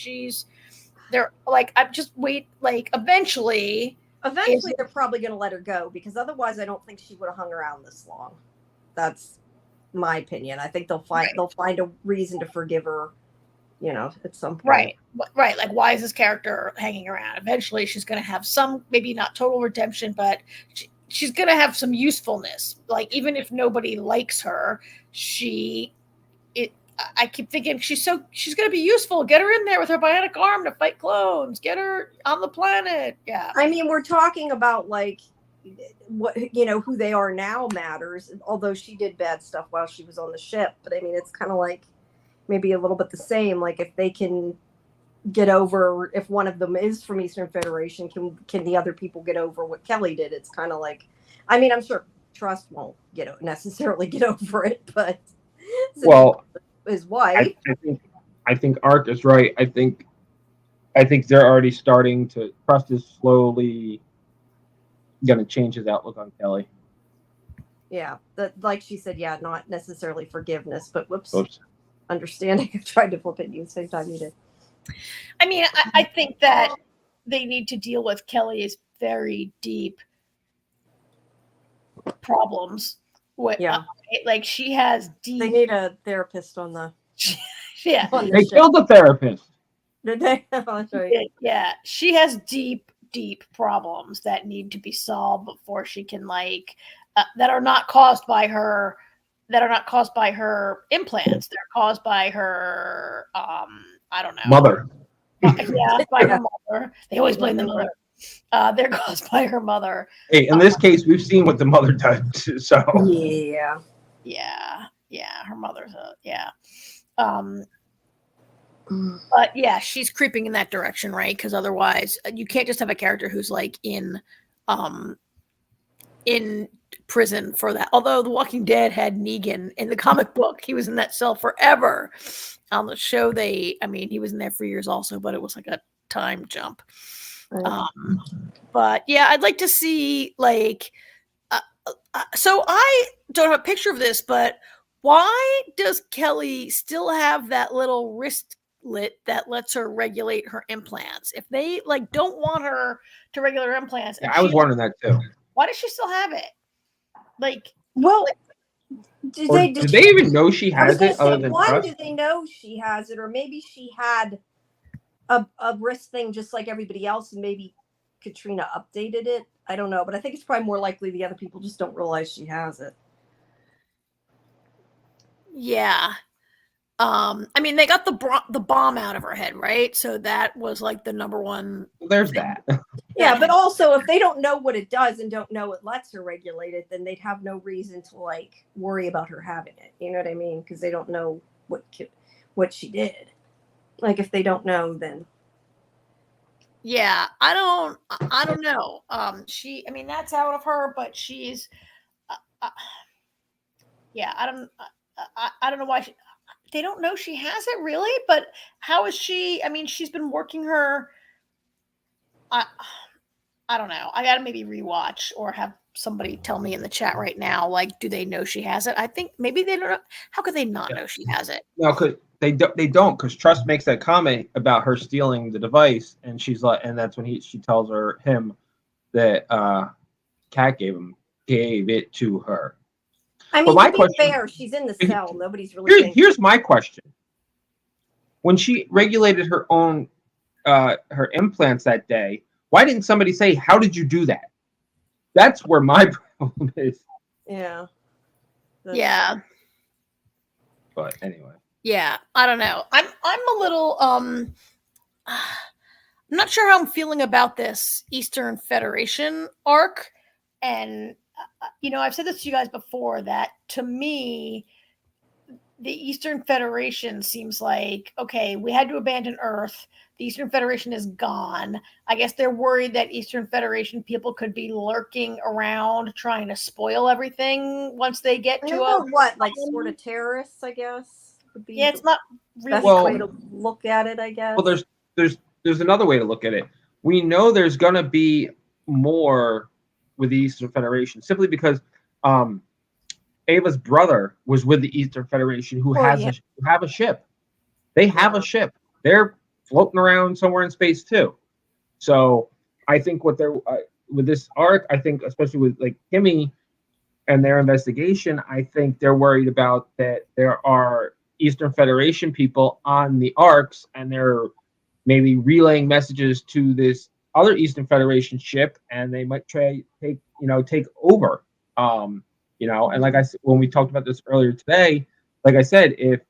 They're like, I'm just eventually they're probably going to let her go because otherwise I don't think she would have hung around this long. That's my opinion. I think they'll find a reason to forgive her, at some point. Right. Like, why is this character hanging around? Eventually she's going to have some, maybe not total redemption, but she's gonna have some usefulness. Like even if nobody likes her, I keep thinking she's gonna be useful. Get her in there with her bionic arm to fight clones. Get her on the planet. Yeah. I mean, we're talking about like what who they are now matters. Although she did bad stuff while she was on the ship, but I mean, it's kind of like maybe a little bit the same. Like if they can get over, if one of them is from Eastern Federation, can the other people get over what Kelly did? It's kind of like, I mean, I'm sure Trust won't necessarily get over it, but well, his wife. I think Ark is right. I think they're already starting to. Trust is slowly going to change his outlook on Kelly. Yeah, like she said, yeah, not necessarily forgiveness, but whoops. Understanding. I tried to flip it you the same time you did. I mean, I think that they need to deal with Kelly's very deep problems. Like she has deep. They need a therapist on the. Yeah, on the they ship. killed the therapist. Did they? Oh, sorry. Yeah, she has deep problems that need to be solved before she can that are not caused by her. That are not caused by her implants. They're caused by her. I don't know. Mother. Yeah, by her mother. They always blame the mother. They're caused by her mother. Hey, in this case, we've seen what the mother does. So yeah, her mother's but yeah, she's creeping in that direction, right? Because otherwise, you can't just have a character who's like in prison for that. Although The Walking Dead had Negan in the comic book, he was in that cell forever. On the show, he was in there for years also, but it was like a time jump. But yeah, I'd like to see so I don't have a picture of this, but why does Kelly still have that little wristlet that lets her regulate her implants? If they don't want her to regulate her implants, yeah, I was wondering that too. Why does she still have it? Did they even know she has it? Other than one, Trust? do they know she has it, or maybe she had a wrist thing just like everybody else, and maybe Katrina updated it? I don't know, but I think it's probably more likely the other people just don't realize she has it. Yeah. I mean, they got the bomb out of her head, right? So that was the number one. There's that. Yeah, but also if they don't know what it does and don't know it lets her regulate it, then they'd have no reason to worry about her having it. You know what I mean? Because they don't know what she did. If they don't know, then. Yeah, I don't know. That's out of her, but she's. Yeah, I don't know why they don't know she has it, really. But how is she? I mean, she's been working her. I don't know. I gotta maybe rewatch or have somebody tell me in the chat right now. Do they know she has it? I think maybe they don't know. How could they not know she has it? No, because they don't. Because Trust makes that comment about her stealing the device, and she's and that's when she tells him that Kat gave it to her. I mean, to be fair, she's in the cell. Nobody's really. Here's my question: when she regulated her own her implants that day, why didn't somebody say, "How did you do that"? That's where my problem is. Yeah. Yeah. But anyway. Yeah, I don't know. I'm a little I'm not sure how I'm feeling about this Eastern Federation arc, and I've said this to you guys before that to me the Eastern Federation seems like, okay, we had to abandon Earth. The Eastern Federation is gone. I guess they're worried that Eastern Federation people could be lurking around trying to spoil everything once they get to sort of terrorists, I guess. Would be it's not really really way to look at it, I guess. Well, there's another way to look at it. We know there's gonna be more with the Eastern Federation simply because Ava's brother was with the Eastern Federation who have a ship. They have a ship. They're floating around somewhere in space too. So I think what they're with this arc, I think especially with Kimmy and their investigation, I think they're worried about that there are Eastern Federation people on the arcs and they're maybe relaying messages to this other Eastern Federation ship, and they might take over. And like I said, when we talked about this earlier today, like I said, if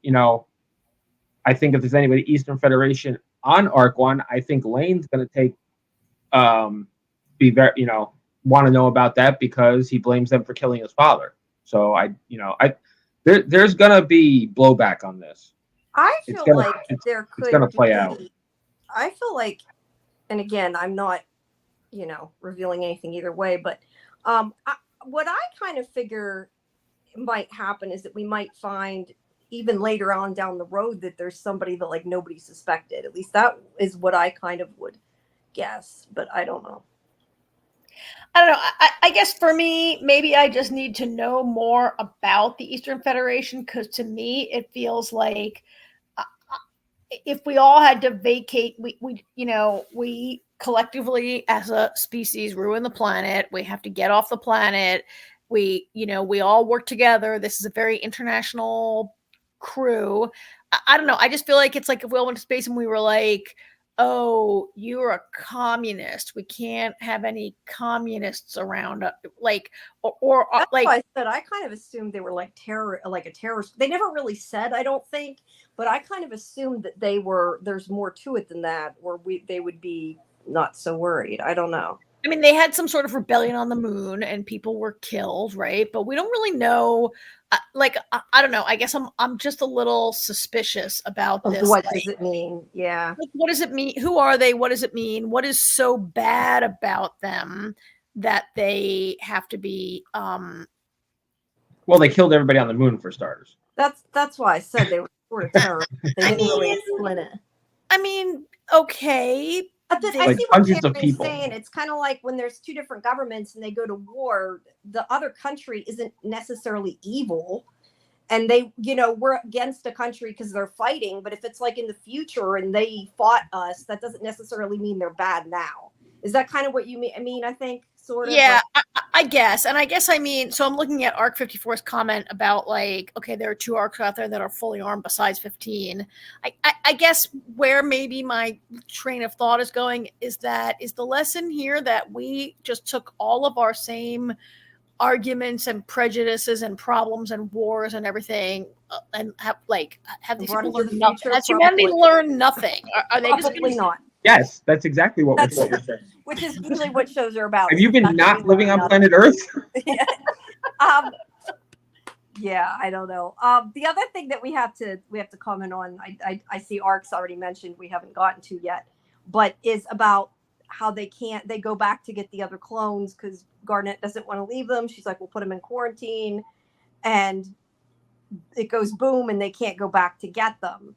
I think if there's anybody Eastern Federation on Arc 1, I think Lane's going to be very, want to know about that because he blames them for killing his father. So there's going to be blowback on this. I feel like there could it's going to play out. I feel like, and again, I'm not, revealing anything either way, but what I kind of figure might happen is that we might find even later on down the road that there's somebody that like nobody suspected. At least that is what I kind of would guess, but I don't know. I don't know. I guess for me, maybe I just need to know more about the Eastern Federation, because to me, it feels like if we all had to vacate, we collectively as a species ruin the planet. We have to get off the planet. We all work together. This is a very international crew. I don't know. I just feel like it's like if we all went to space and we were like, oh, you're a communist. We can't have any communists around. That's why I said I kind of assumed they were like a terrorist. They never really said, I don't think, but I kind of assumed that there's more to it than that, or they would be not so worried. I don't know. I mean, they had some sort of rebellion on the moon and people were killed, right? But we don't really know. I don't know. I guess I'm just a little suspicious about this. What does it mean? Yeah. What does it mean? Who are they? What does it mean? What is so bad about them that they have to be? Well, they killed everybody on the moon for starters. That's why I said they were sort of terrorists. They didn't really explain it. I mean, okay. I see what hundreds of Karen's people. saying. It's kind of like when there's two different governments and they go to war, the other country isn't necessarily evil. And they, we're against a country because they're fighting. But if it's like in the future and they fought us, that doesn't necessarily mean they're bad now. Is that kind of what you mean? I mean, I think sort of. Yeah, I guess. And I guess I mean, so I'm looking at Arc 54's comment about like, okay, there are 2 arcs out there that are fully armed besides 15. I guess where maybe my train of thought is going is the lesson here that we just took all of our same arguments and prejudices and problems and wars and everything and have these people learned nothing. Has humanity learned nothing? Are they probably just not? Yes, that's exactly what we're saying. Which is usually what shows are about. Have you been not living on planet Earth? Yeah, I don't know. The other thing that we have to comment on, I see Arc's already mentioned, we haven't gotten to yet, but is about how they go back to get the other clones because Garnet doesn't want to leave them. She's like, we'll put them in quarantine, and it goes boom, and they can't go back to get them.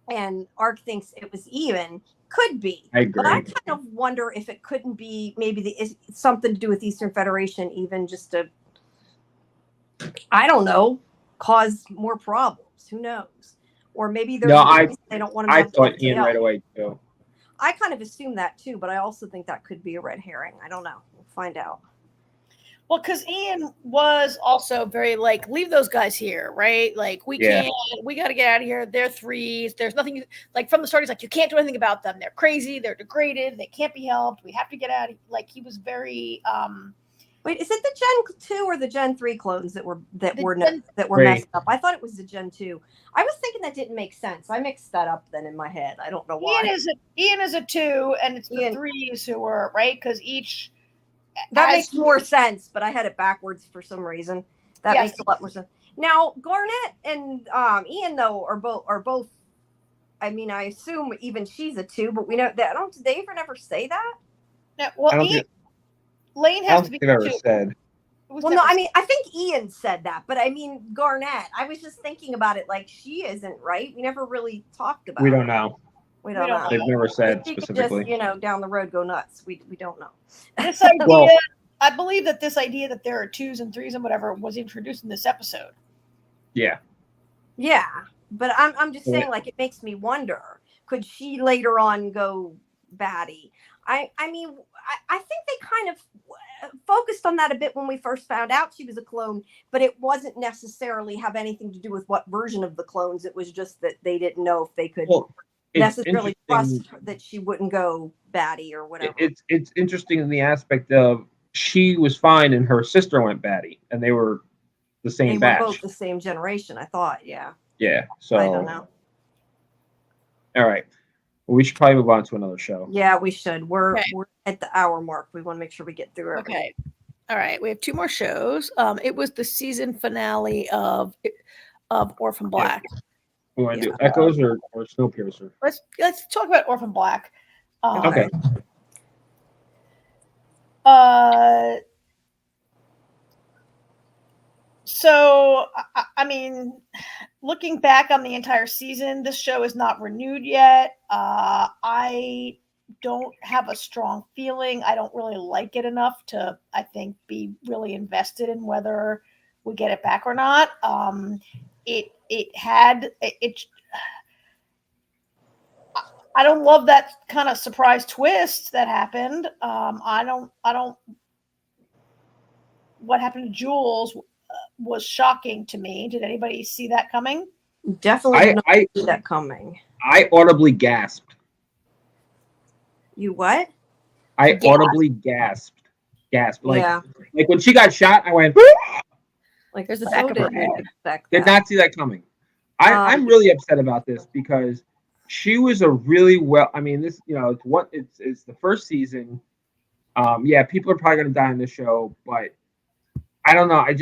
And Arc thinks it was even. Could be. I agree. But I kind of wonder if it couldn't be maybe something to do with Eastern Federation, even just to, I don't know, cause more problems. Who knows? Or maybe they don't want to. I thought Ian right away too. I kind of assumed that too, but I also think that could be a red herring. I don't know. We'll find out. Well, because Ian was also very like, leave those guys here, right? Like, we got to get out of here. They're 3s. There's nothing, like, from the start, he's like, you can't do anything about them. They're crazy. They're degraded. They can't be helped. We have to get out of here. Like, he was very, Wait, is it the Gen 2 or the Gen 3 clones that were messed up? I thought it was the Gen 2. I was thinking that didn't make sense. I mixed that up then in my head. I don't know why. Ian is a 2, and it's the 3s who were, right? Because each... That makes more sense, but I had it backwards for some reason. That makes a lot more sense. Now, Garnet and Ian, though, are both. I mean, I assume even she's a 2, but we know that. Did they ever say that? No, well, Lane has to be 2. Said. Well, no, I mean, I think Ian said that, but I mean, Garnet. I was just thinking about it like she isn't, right? We never really talked about it. We don't know. We don't know. They've never said specifically. Just, down the road, go nuts. We don't know. This idea, I believe that this idea that there are 2s and 3s and whatever was introduced in this episode. Yeah. Yeah, but I'm just saying, like, it makes me wonder, could she later on go baddie? I mean, I think they kind of focused on that a bit when we first found out she was a clone, but it wasn't necessarily have anything to do with what version of the clones. It was just that they didn't know if they could. Well, necessarily interesting. trust that she wouldn't go batty or whatever. It's interesting in the aspect of she was fine and her sister went batty, and they were the same They batch. were both the same generation, I thought. Yeah. Yeah. So I don't know. All right. Well, we should probably move on to another show. Yeah, we should. We're Okay. at the hour mark. We want to make sure we get through it. Okay. All right. We have 2 more shows. It was the season finale of Orphan Black. We want to do Echoes or Snowpiercer? Let's talk about Orphan Black. Okay. So, I mean, looking back on the entire season, this show is not renewed yet. I don't have a strong feeling. I don't really like it enough to, I think, be really invested in whether we get it back or not. I don't love that kind of surprise twist that happened. I don't. What happened to Jules was shocking to me. Did anybody see that coming? Definitely did not see that coming. I audibly gasped. You what? I audibly gasped. Like, yeah. Like when she got shot, I went. Like there's the so back of her didn't head. expect Did that. not see that coming. I'm really upset about this because she was a really well. I mean, this it's the first season. Yeah, people are probably going to die on this show, but I don't know. I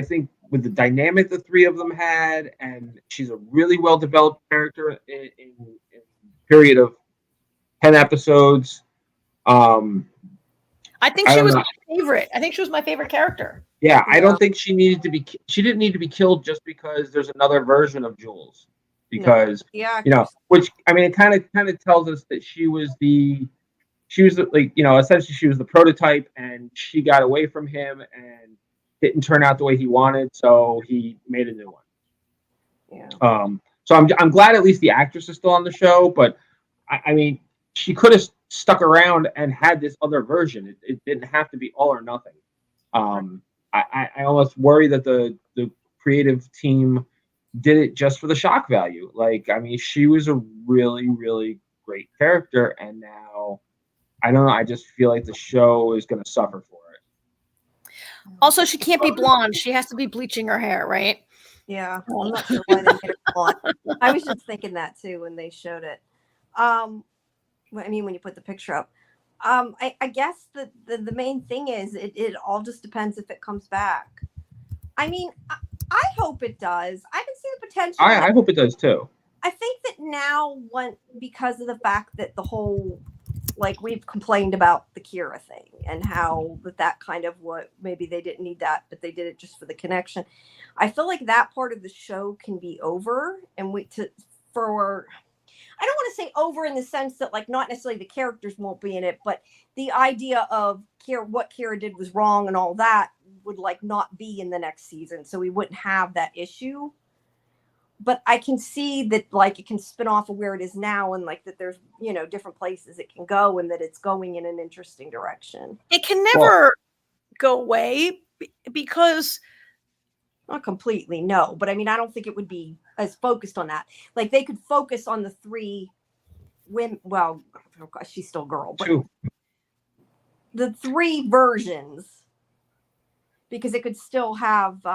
think with the dynamic the three of them had, and she's a really well developed character in a period of 10 episodes. I think she was my favorite. I think she was my favorite character. Yeah, I don't think she needed to be. She didn't need to be killed just because there's another version of Jules. Because which I mean, it kind of tells us that she was like essentially she was the prototype, and she got away from him and didn't turn out the way he wanted, so he made a new one. Yeah. So I'm glad at least the actress is still on the show, but I mean, she could have stuck around and had this other version. It didn't have to be all or nothing. I almost worry that the creative team did it just for the shock value. Like, I mean, she was a really, really great character, and now I don't know. I just feel like the show is going to suffer for it. Also, she can't be blonde. She has to be bleaching her hair, right? Yeah, I'm not sure why they made her blonde. I was just thinking that too when they showed it. I mean, when you put the picture up. I guess the main thing is it all just depends if it comes back. I mean, I hope it does. I can see the potential. I hope it does too. I think that now, because of the fact that the whole, like, we've complained about the Kira thing and how that kind of what maybe they didn't need that, but they did it just for the connection. I feel like that part of the show can be over, and I don't want to say over in the sense that, like, not necessarily the characters won't be in it, but the idea of what Kira did was wrong and all that would, like, not be in the next season. So we wouldn't have that issue. But I can see that, like, it can spin off of where it is now, and, like, that there's, different places it can go, and that it's going in an interesting direction. It can never go away because... Not completely, no. But I mean, I don't think it would be as focused on that. Like, they could focus on the 3 women. Well, oh gosh, she's still a girl, but the 3 versions, because it could still have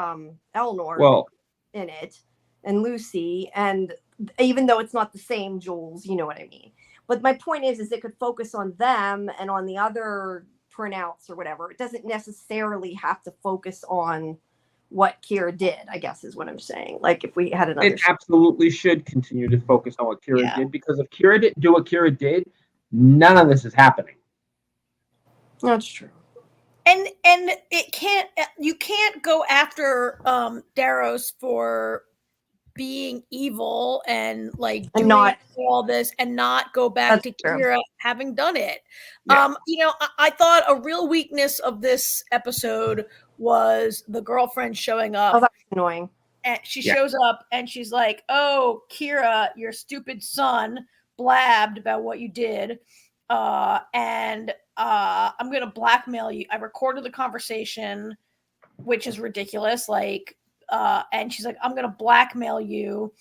Eleanor in it and Lucy, and even though it's not the same Jules, you know what I mean. But my point is it could focus on them and on the other printouts or whatever. It doesn't necessarily have to focus on what Kira did, I guess is what I'm saying. Like, if we had another absolutely should continue to focus on what Kira did, because if Kira didn't do what Kira did, none of this is happening. That's true. And you can't go after Daros for being evil and, like, doing all this and not go back to Kira having done it. Yeah. I thought a real weakness of this episode was the girlfriend showing up. Oh, that's annoying. And she shows up and she's like, "Oh, Kira, your stupid son blabbed about what you did. And I'm going to blackmail you." I recorded the conversation, which is ridiculous. Like, and she's like, "I'm going to blackmail you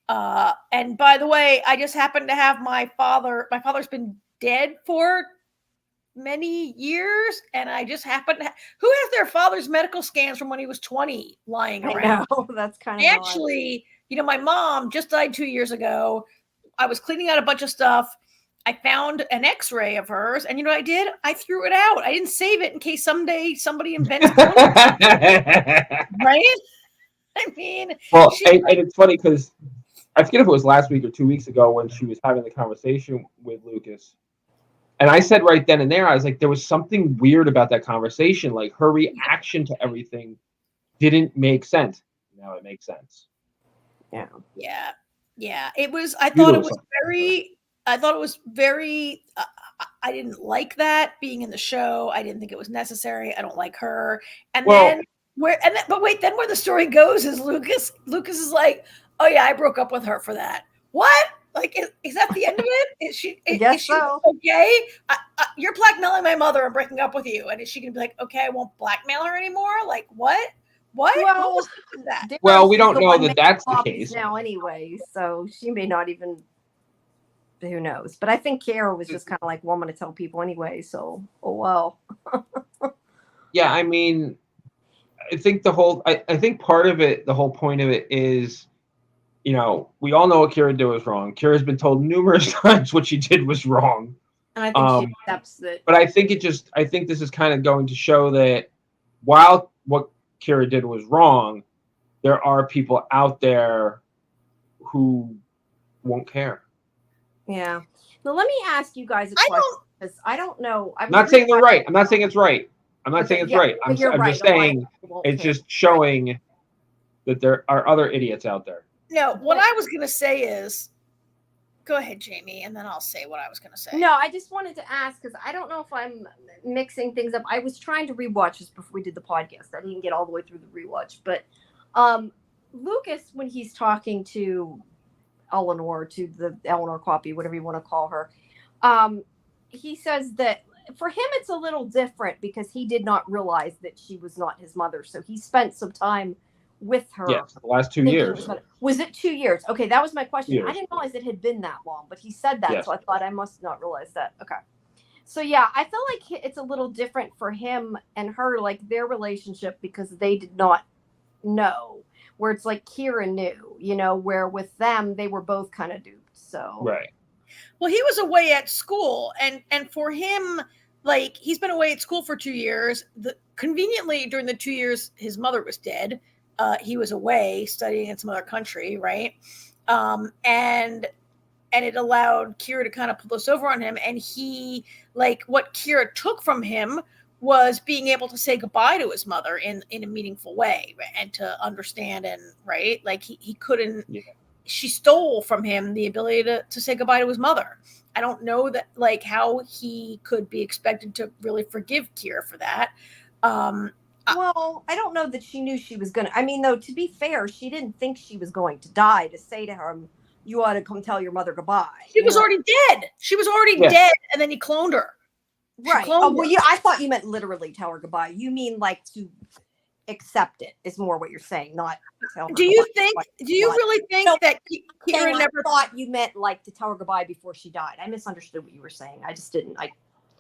And by the way, I just happen to have my father's been dead for many years, and I just happen to who has their father's medical scans from when he was 20 lying I around? know. That's kind of Actually, my mom just died 2 years ago. I was cleaning out a bunch of stuff. I found an x-ray of hers, and you know what I did? I threw it out. I didn't save it in case someday somebody invents it. Right? I mean, well, and it's funny because I forget if it was last week or 2 weeks ago when she was having the conversation with Lucas. And I said right then and there, I was like, there was something weird about that conversation. Like her reaction to everything didn't make sense. Now it makes sense. Yeah. It was. I thought it was very. I didn't like that being in the show. I didn't think it was necessary. I don't like her. And then where the story goes is Lucas is like, oh yeah, I broke up with her for that. What? Like, is that the end of it? Is she so. Okay? You're blackmailing my mother and breaking up with you. And is she going to be like, okay, I won't blackmail her anymore? Like, what? What? Well, what was that? Well, we don't know that that's the case now anyway, so she may not even, who knows. But I think Kara was just kind of like, well, I'm going to tell people anyway, so, oh well. Yeah, I mean, I think I think part of it, the whole point of it is, we all know what Kira did was wrong. Kira's been told numerous times what she did was wrong. And I think she accepts it. But I think this is kind of going to show that while what Kira did was wrong, there are people out there who won't care. Yeah. Now let me ask you guys a question, because I don't know. I'm not saying they're right. I'm not saying it's right. I'm not saying it's right. I'm just saying it's just showing that there are other idiots out there. No, what I was going to say is, go ahead, Jamie, and then I'll say what I was going to say. No, I just wanted to ask, because I don't know if I'm mixing things up. I was trying to rewatch this before we did the podcast. I didn't get all the way through the rewatch. But Lucas, when he's talking to Eleanor, to the Eleanor copy, whatever you want to call her, he says that for him it's a little different because he did not realize that she was not his mother. So he spent some time with her. Yes, the last 2 years. Was it 2 years? Okay, that was my question. I didn't realize it had been that long, but he said that, so I thought I must not realize that. Okay. So yeah, I feel like it's a little different for him and her, like their relationship, because they did not know. Where it's like Kira knew, where with them they were both kind of duped. So right. Well, he was away at school, and for him, like he's been away at school for 2 years. Conveniently, during the 2 years, his mother was dead. He was away studying in some other country, right? And it allowed Kira to kind of pull this over on him. And he, like, what Kira took from him was being able to say goodbye to his mother in a meaningful way, and to understand, and right, like he couldn't. Yeah. She stole from him the ability to say goodbye to his mother. I don't know that, like, how he could be expected to really forgive Kira for that. Well, I don't know that she knew she was going to. I mean, though, to be fair, she didn't think she was going to die to say to her, you ought to come tell your mother goodbye. She was already dead. She was already dead, and then he cloned her. Right. Oh, well, yeah, I thought you meant literally tell her goodbye. You mean like to accept it is more what you're saying, not tell her. Do you really think that Kira never thought you meant like to tell her goodbye before she died? I misunderstood what you were saying. I just didn't.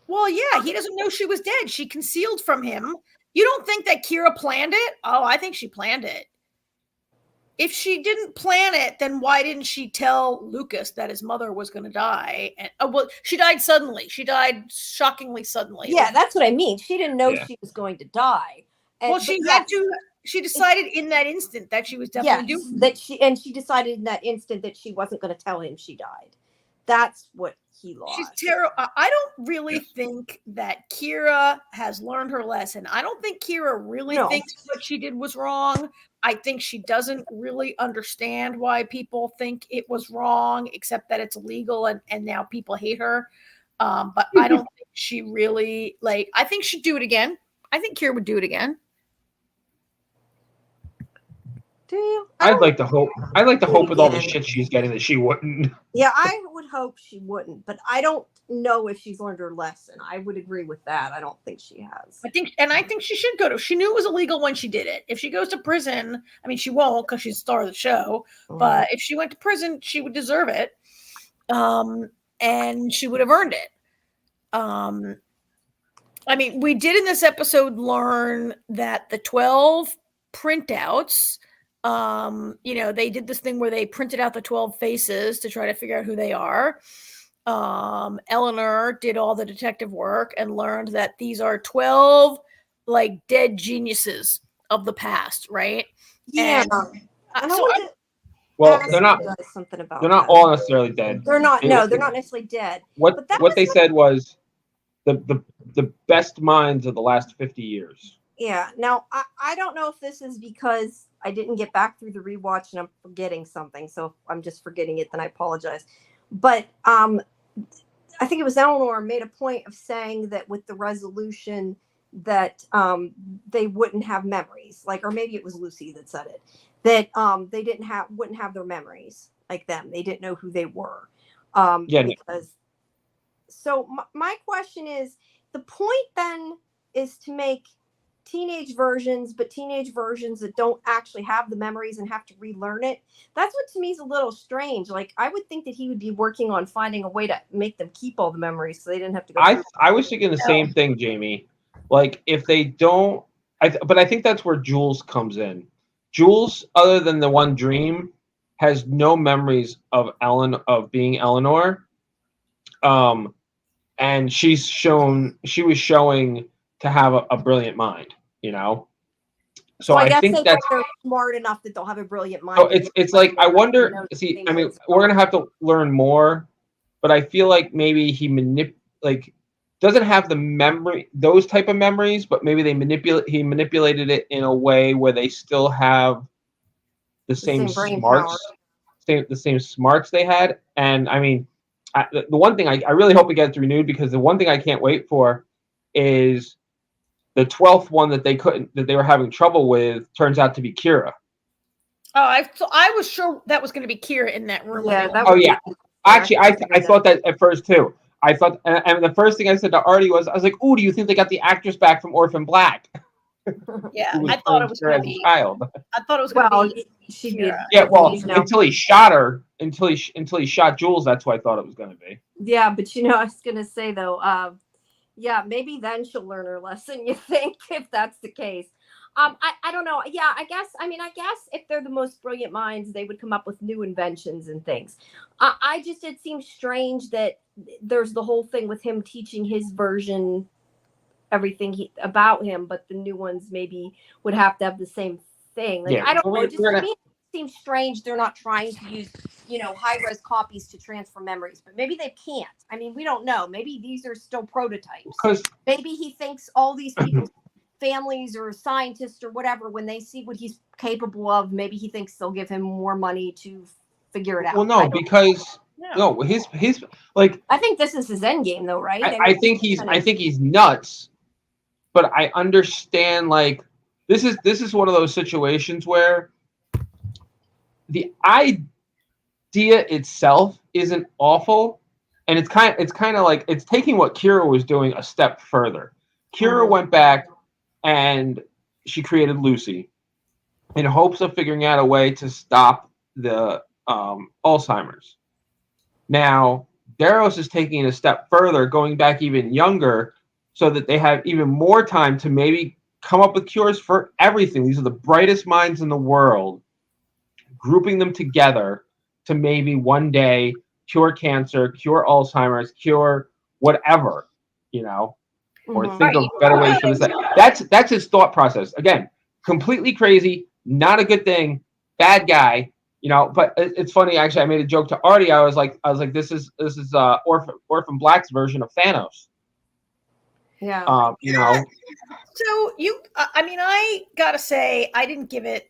Well, yeah, he doesn't know she was dead. She concealed from him. You don't think that Kira planned it? Oh, I think she planned it. If she didn't plan it, then why didn't she tell Lucas that his mother was going to die? And well, she died suddenly. She died shockingly suddenly. Yeah, that's what I mean. She didn't know she was going to die. And, well, she had to. She decided in that instant that she was definitely doing that. She decided in that instant that she wasn't going to tell him she died. That's what he lost. She's terrible. I don't really think that Kira has learned her lesson. I don't think Kira really thinks what she did was wrong. I think she doesn't really understand why people think it was wrong, except that it's illegal and now people hate her. But I don't think she really, like, I think she'd do it again. I think Kira would do it again. Do you? I'd like to hope with all the Again. shit she's getting that she wouldn't. Yeah, I would hope she wouldn't, but I don't know if she's learned her lesson. I would agree with that. I don't think she has. I think she should go to. She knew it was illegal when she did it. If she goes to prison, I mean, she won't because she's the star of the show. But if she went to prison, she would deserve it, and she would have earned it. I mean, we did in this episode learn that the 12 printouts. They did this thing where they printed out the 12 faces to try to figure out who they are. Eleanor did all the detective work and learned that these are 12 like dead geniuses of the past, right? Yeah. Well, they're not. Something about They're not that. all necessarily dead. They're not. No, they're not necessarily dead. What they said was the best minds of the last 50 years. Yeah. Now, I don't know if this is because I didn't get back through the rewatch and I'm forgetting something. So if I'm just forgetting it, then I apologize. But I think it was Eleanor made a point of saying that with the resolution that they wouldn't have memories, like, or maybe it was Lucy that said it, that they wouldn't have their memories like them. They didn't know who they were. Because. So my question is, the point then is to make teenage versions, but teenage versions that don't actually have the memories and have to relearn it. That's what to me is a little strange. Like, I would think that he would be working on finding a way to make them keep all the memories so they didn't have to go. I was thinking the same thing, Jamie. Like, if they don't, but I think that's where Jules comes in. Jules, other than the one dream, has no memories of being Eleanor. And she was showing to have a brilliant mind, you know. So I think that's they're smart enough that they'll have a brilliant mind. So it's like, I wonder. See, I mean, we're gonna have to learn more, but I feel like maybe he doesn't have the memory, those type of memories, but maybe he manipulated it in a way where they still have the same smarts, the same smarts they had. And I mean, the one thing I really hope it gets renewed, because the one thing I can't wait for is the 12th one that they were having trouble with turns out to be Kira. Oh, I was sure that was going to be Kira in that room. Yeah. Actually, I thought that at first too. I thought, and the first thing I said to Artie was, I was like, "Ooh, do you think they got the actress back from Orphan Black?" Yeah, I thought it was going to be. Child. I thought it was going to be. She did. Yeah, well, until he shot her, until he shot Jules, that's what I thought it was going to be. Yeah, but I was going to say though, maybe then she'll learn her lesson. You think, if that's the case? I don't know. Yeah, I guess if they're the most brilliant minds, they would come up with new inventions and things. It seems strange that there's the whole thing with him teaching his version everything about him, but the new ones maybe would have to have the same thing. Like, I don't know. Just to me, it seems strange they're not trying to use, high-res copies to transfer memories, but maybe they can't. I mean, we don't know. Maybe these are still prototypes. Maybe he thinks all these people's families or scientists or whatever, when they see what he's capable of, maybe he thinks they'll give him more money to figure it out. Well, no, because his like. I think this is his end game, though, right? I think he's nuts, but I understand. Like, this is one of those situations where the idea itself isn't awful, and it's kind of like it's taking what Kira was doing a step further. Kira went back and she created Lucy in hopes of figuring out a way to stop the Alzheimer's. Now, Daros is taking it a step further, going back even younger, so that they have even more time to maybe come up with cures for everything. These are the brightest minds in the world, grouping them together to maybe one day cure cancer, cure Alzheimer's, cure whatever, or think of better ways for this. That's his thought process. Again, completely crazy, not a good thing, bad guy, But it's funny. Actually, I made a joke to Artie. I was like, this is Orphan Black's version of Thanos. Yeah. So I gotta say, I didn't give it.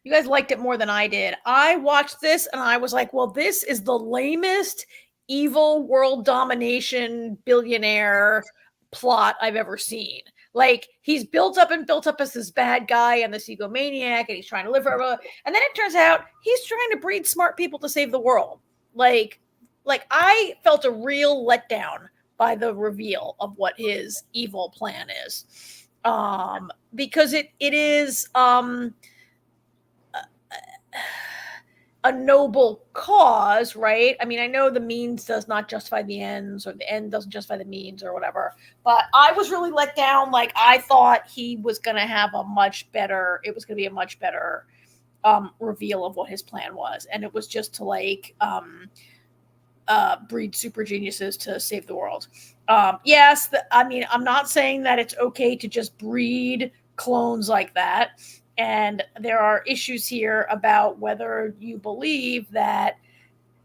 You guys liked it more than I did. I watched this and I was like, well, this is the lamest evil world domination billionaire plot I've ever seen. Like he's built up as this bad guy and this egomaniac, and he's trying to live forever. And then it turns out he's trying to breed smart people to save the world. Like I felt a real letdown by the reveal of what his evil plan is, because it is a noble cause, right? I mean, I know the means does not justify the ends, or the end doesn't justify the means, or whatever. But I was really let down. Like I thought he was going to have a much better. It was going to be a much better reveal of what his plan was, and it was just to like breed super geniuses to save the world. Yes, I mean, I'm not saying that it's okay to just breed clones like that. And there are issues here about whether you believe that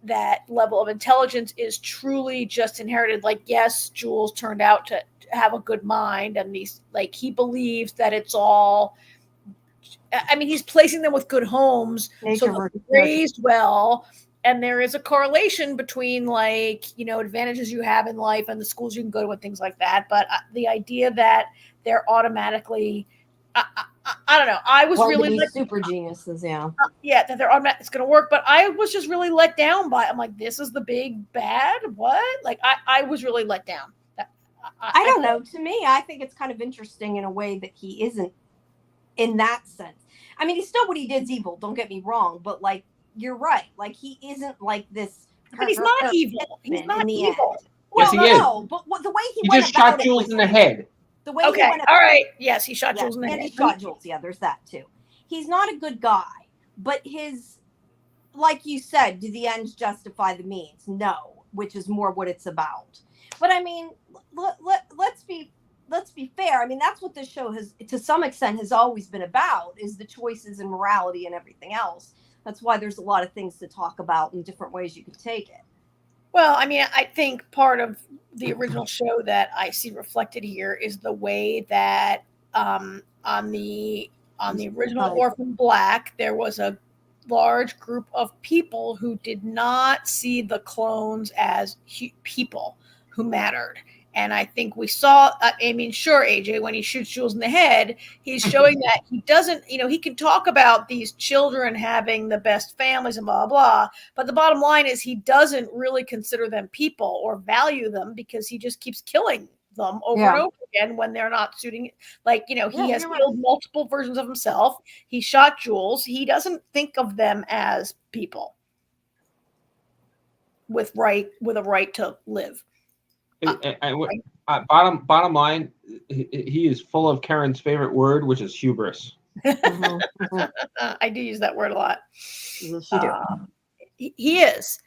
that level of intelligence is truly just inherited. Like, yes, Jules turned out to have a good mind, and these, like, he believes that it's all. I mean, he's placing them with good homes, so they're raised well, and there is a correlation between, like, you know, advantages you have in life and the schools you can go to and things like that. But the idea that they're automatically I don't know. I was really super geniuses, yeah. That they're automatic. It's going to work, but I was just really let down by. I'm like, this is the big bad. What? Like, I was really let down. I don't know. To me, I think it's kind of interesting in a way that he isn't in that sense. I mean, he's still what he did is evil. Don't get me wrong, but like, you're right. Like, he isn't like this. But he's not evil. He's not evil. Well, yes, he is. no, but the way he just shot Jules in the head. The way okay, all right. Yes, he shot Jules in the head. And he shot Jules. Yeah, there's that too. He's not a good guy, but his, like you said, do the ends justify the means? No, which is more what it's about. But I mean, let's be fair. I mean, that's what this show has, to some extent, has always been about, is the choices and morality and everything else. That's why there's a lot of things to talk about and different ways you can take it. Well, I mean, I think part of the original show that I see reflected here is the way that on the original Orphan Black, there was a large group of people who did not see the clones as people who mattered. And I think we saw, I mean, sure, AJ, when he shoots Jules in the head, he's showing that he doesn't, you know, he can talk about these children having the best families and blah, blah, but the bottom line is he doesn't really consider them people or value them, because he just keeps killing them over and over again when they're not suiting. Like, you know, he has killed multiple versions of himself. He shot Jules. He doesn't think of them as people with a right to live. Bottom line, he is full of Karen's favorite word, which is hubris. I do use that word a lot. Yes, you do. He is.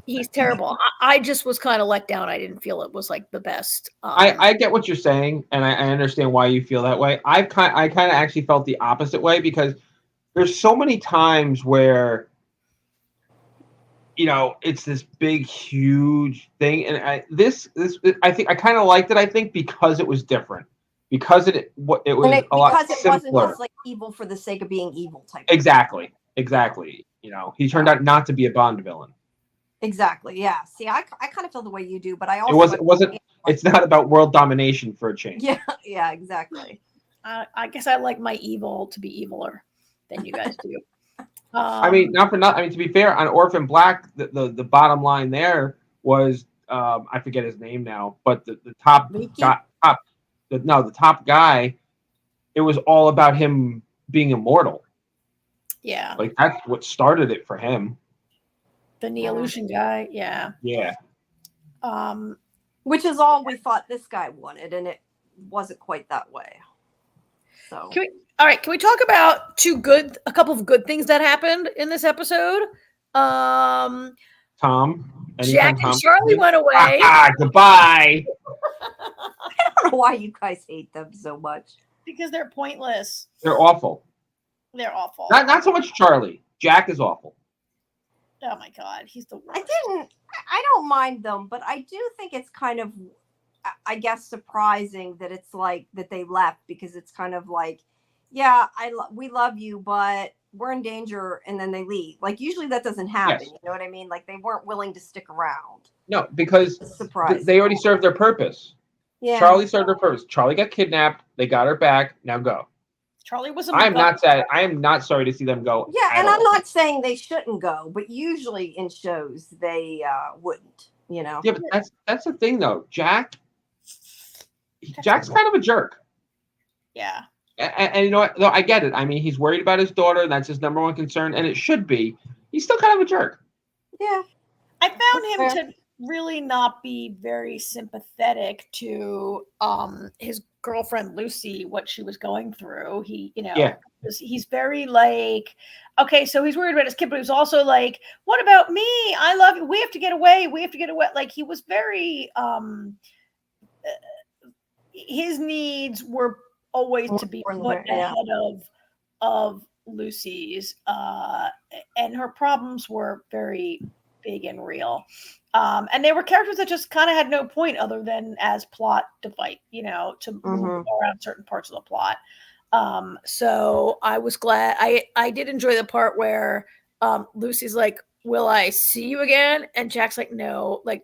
He's terrible. I just was kind of let down. I didn't feel it was like the best. I get what you're saying, and I understand why you feel that way. I kind of actually felt the opposite way, because there's so many times where, you know, it's this big, huge thing, and I think I kind of liked it. I think because it was different, because it was a lot simpler. Because it wasn't just like evil for the sake of being evil type. Exactly. You know, he turned out not to be a Bond villain. Exactly. Yeah. See, I kind of feel the way you do, but I also it wasn't. It's not about world domination for a change. Yeah. Yeah. Exactly. I guess I like my evil to be eviler than you guys do. I mean, not for nothing. I mean, to be fair, on Orphan Black, the bottom line there was I forget his name now, but the top guy. It was all about him being immortal. Yeah, like that's what started it for him. The Neolution guy, yeah. Which is all we thought this guy wanted, and it wasn't quite that way. So. Can we talk about a couple of good things that happened in this episode? Tom. Jack and Charlie went away. Goodbye. I don't know why you guys hate them so much. Because they're pointless. They're awful. They're awful. Not so much Charlie. Jack is awful. Oh my God, he's the worst. I don't mind them, but I do think it's kind of, I guess, surprising that it's like that they left, because it's kind of like, yeah, we love you, but we're in danger, and then they leave. Like, usually that doesn't happen. Yes. You know what I mean? Like, they weren't willing to stick around. No, because they already served their purpose. Yeah. Charlie started her first. Charlie got kidnapped. They got her back. Now go. Charlie was a I am not sad. I am not sorry to see them go. Yeah, at and I'm all. not saying they shouldn't go, but usually in shows they wouldn't. You know. Yeah, but that's the thing though. Jack's kind of a jerk. Yeah. And you know what? Though I get it. I mean, he's worried about his daughter, and that's his number one concern, and it should be. He's still kind of a jerk. Yeah. I found That's him to really not be very sympathetic to his girlfriend Lucy, what she was going through. He, Yeah. he's very like, okay, so he's worried about his kid, but he was also like, what about me? I love you. We have to get away. We have to get away. Like he was very his needs were always to be put ahead of Lucy's, and her problems were very big and real. And they were characters that just kind of had no point other than as plot to fight, to move around certain parts of the plot. So I was glad. I did enjoy the part where Lucy's like, will I see you again? And Jack's like, no. Like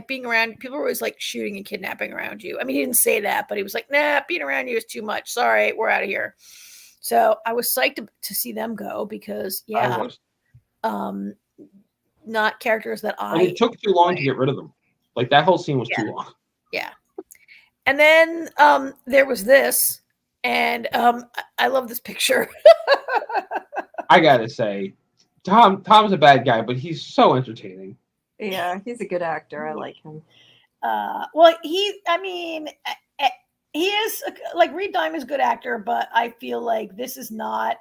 being around people were always like shooting and kidnapping around you. I mean, he didn't say that, but he was like, nah, being around you is too much. Sorry, we're out of here. So I was psyched to see them go because not characters that And it took too long to get rid of them. Like that whole scene was too long. Yeah. And then there was this, and I love this picture. I gotta say, Tom's a bad guy, but he's so entertaining. Yeah, he's a good actor. I like him. Well, he is like Reed Diamond's a good actor, but I feel like this is not.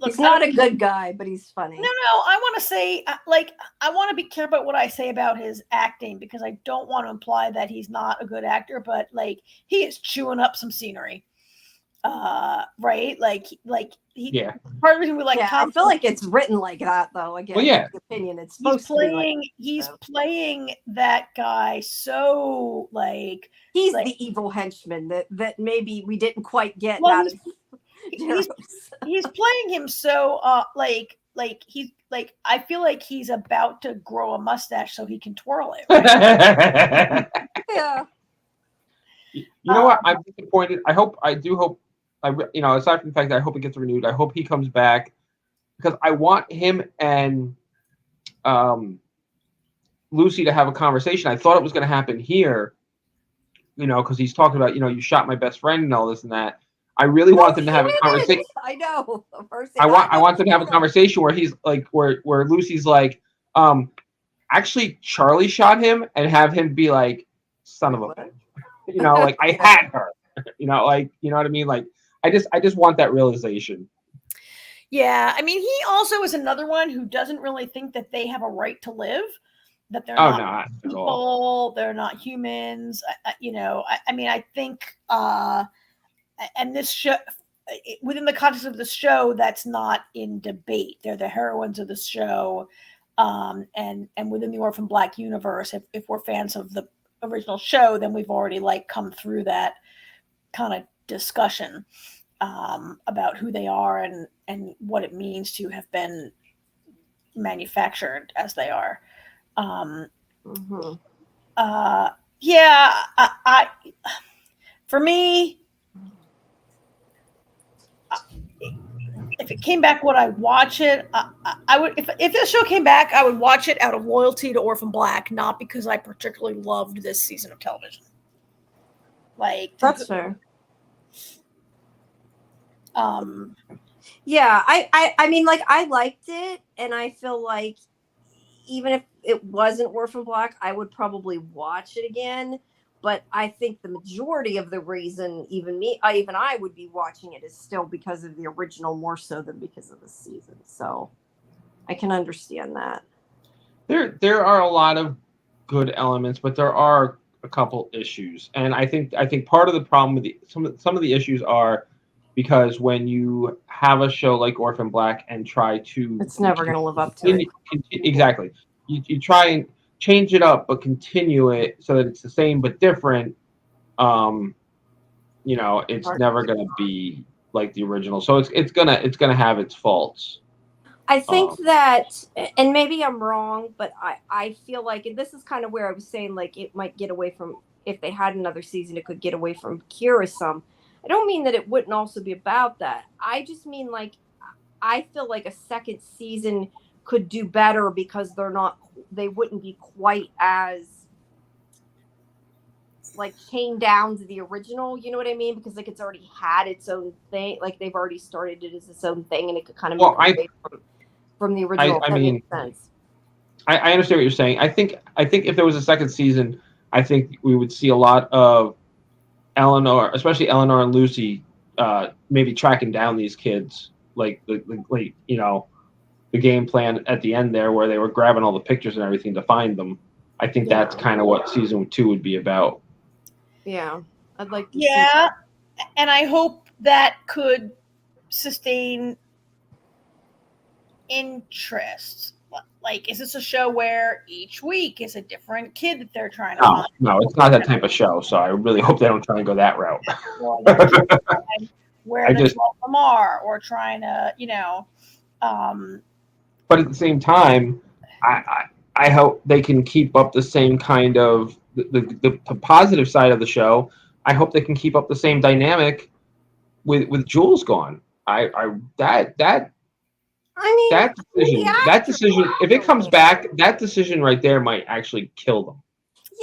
He's not a good guy, but he's funny. No, I want to say, I want to be careful about what I say about his acting because I don't want to imply that he's not a good actor, but like he is chewing up some scenery, right? Like he. Yeah. Part of the reason we like Tom. I feel like it's written like that, though. Again, well, yeah. Opinion. It's supposed he's playing that guy so like he's the evil henchman that maybe we didn't quite get well, out of. He's playing him so like he's like I feel like he's about to grow a mustache so he can twirl it. Right? Yeah. You know what? I'm disappointed. I do hope aside from the fact that I hope it gets renewed, I hope he comes back because I want him and Lucy to have a conversation. I thought it was going to happen here, because he's talking about, you shot my best friend and all this and that. I really want them to have a conversation. I know. I want them to have a conversation where he's like, where Lucy's like, actually Charlie shot him, and have him be like, son of a bitch. Like I had her. Like you know what I mean? Like I just want that realization. Yeah, I mean, he also is another one who doesn't really think that they have a right to live. That they're not people, they're not humans. I mean, I think. And this show, within the context of the show, that's not in debate. They're the heroines of the show, and within the Orphan Black universe, if we're fans of the original show, then we've already come through that kind of discussion about who they are and what it means to have been manufactured as they are. I for me. If it came back, would I watch it? I would. If this show came back, I would watch it out of loyalty to Orphan Black, not because I particularly loved this season of television. Like that's fair. Yeah, I mean, like I liked it, and I feel like even if it wasn't Orphan Black, I would probably watch it again. But I think the majority of the reason even I would be watching it is still because of the original more so than because of the season. So I can understand that. There are a lot of good elements, but there are a couple issues. And I think part of the problem with some of the issues are because when you have a show like Orphan Black and try to it's never going to live up to it. Exactly. You try and change it up, but continue it so that it's the same but different. It's never going to be like the original. So it's gonna have its faults. I think that, and maybe I'm wrong, but I feel like, and this is kind of where I was saying, like it might get away from if they had another season, it could get away from Kira some. I don't mean that it wouldn't also be about that. I just mean like I feel like a second season could do better because they wouldn't be quite as like chained down to the original, you know what I mean? Because like it's already had its own thing, like they've already started it as its own thing, and it could kind of move away from the original. I mean, makes sense. I understand what you're saying. I think if there was a second season, I think we would see a lot of Eleanor, especially Eleanor and Lucy, maybe tracking down these kids, like you know, the game plan at the end there, where they were grabbing all the pictures and everything to find them. I think that's kind of what season 2 would be about. Yeah, I'd like to. Yeah, and I hope that could sustain interest. Like, is this a show where each week is a different kid that they're trying to find? No, it's not that type of show. So I really hope they don't try and go that route. Or they're trying to find where the 12 of them are, or trying to, you know. But at the same time, I hope they can keep up the same kind of the positive side of the show. I hope they can keep up the same dynamic with Jules gone. That decision, if it comes back, that decision right there might actually kill them.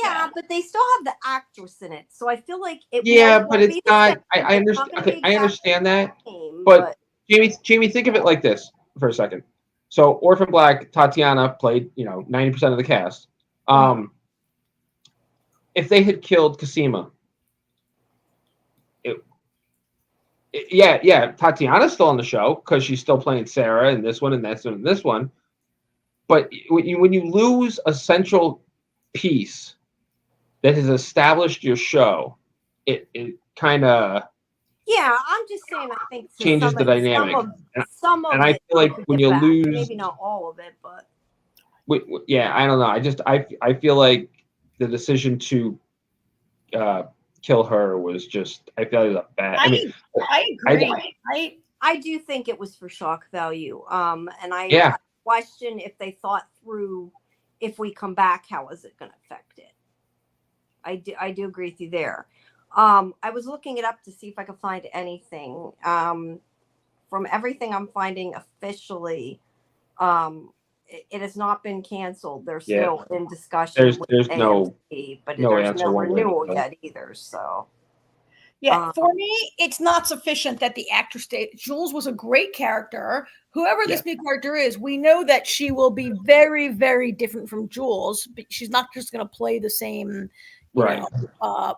Yeah, but they still have the actress in it, so I feel like it. Yeah, but it's not. I understand. Okay, I understand that. But Jamie, think of it like this for a second. So Orphan Black, Tatiana played, 90% of the cast. If they had killed Cosima, Tatiana's still on the show because she's still playing Sarah in this one and this one and this one. But when you lose a central piece that has established your show, it kind of I'm just saying. I think changes the dynamic. Some of I it feel like when you lose, maybe not all of it, but I don't know. I feel like the decision to kill her was just. I feel like it was a bad. I agree. I do think it was for shock value. And I question if they thought through if we come back, how is it going to affect it? I do agree with you there. I was looking it up to see if I could find anything. From everything I'm finding officially, it has not been canceled. They're still in discussion. There's AMC, no but no there's answer no one way or renewal the other. yet either. So yeah, for me, it's not sufficient that the actor stayed. Jules was a great character. Whoever this new character is, we know that she will be very, very different from Jules. But she's not just going to play the same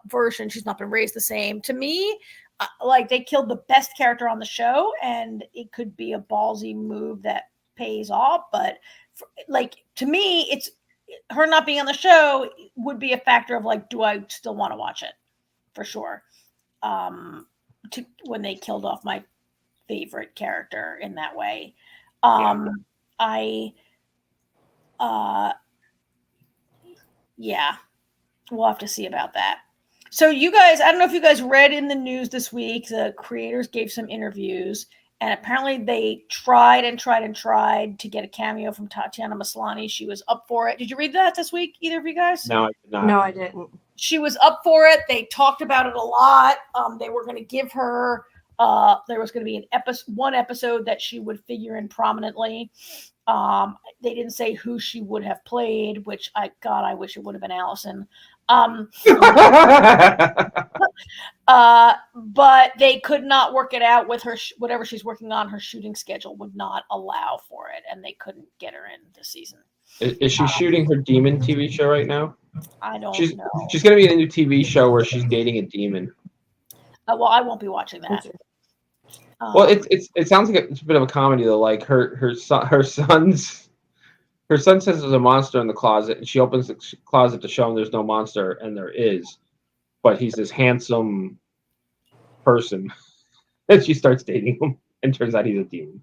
version. She's not been raised the same. To me, like they killed the best character on the show, and it could be a ballsy move that pays off. But to me, it's her not being on the show would be a factor of like, do I still want to watch it? For sure. When they killed off my favorite character in that way. We'll have to see about that. So you guys, I don't know if you guys read in the news this week, the creators gave some interviews, and apparently they tried to get a cameo from Tatiana Maslany. She was up for it. Did you read that this week, either of you guys? No, I did not. No, I didn't. She was up for it. They talked about it a lot. They were going to give her, there was going to be one episode that she would figure in prominently. They didn't say who she would have played, which I wish it would have been Allison. But they could not work it out with her. Whatever she's working on, her shooting schedule would not allow for it, and they couldn't get her in this season. Is she shooting her demon TV show right now? I don't know. She's going to be in a new TV show where she's dating a demon. Well, I won't be watching that. Well, it sounds like it's a bit of a comedy though. Like her son says there's a monster in the closet, and she opens the closet to show him there's no monster, and there is, but he's this handsome person, and she starts dating him, and turns out he's a demon.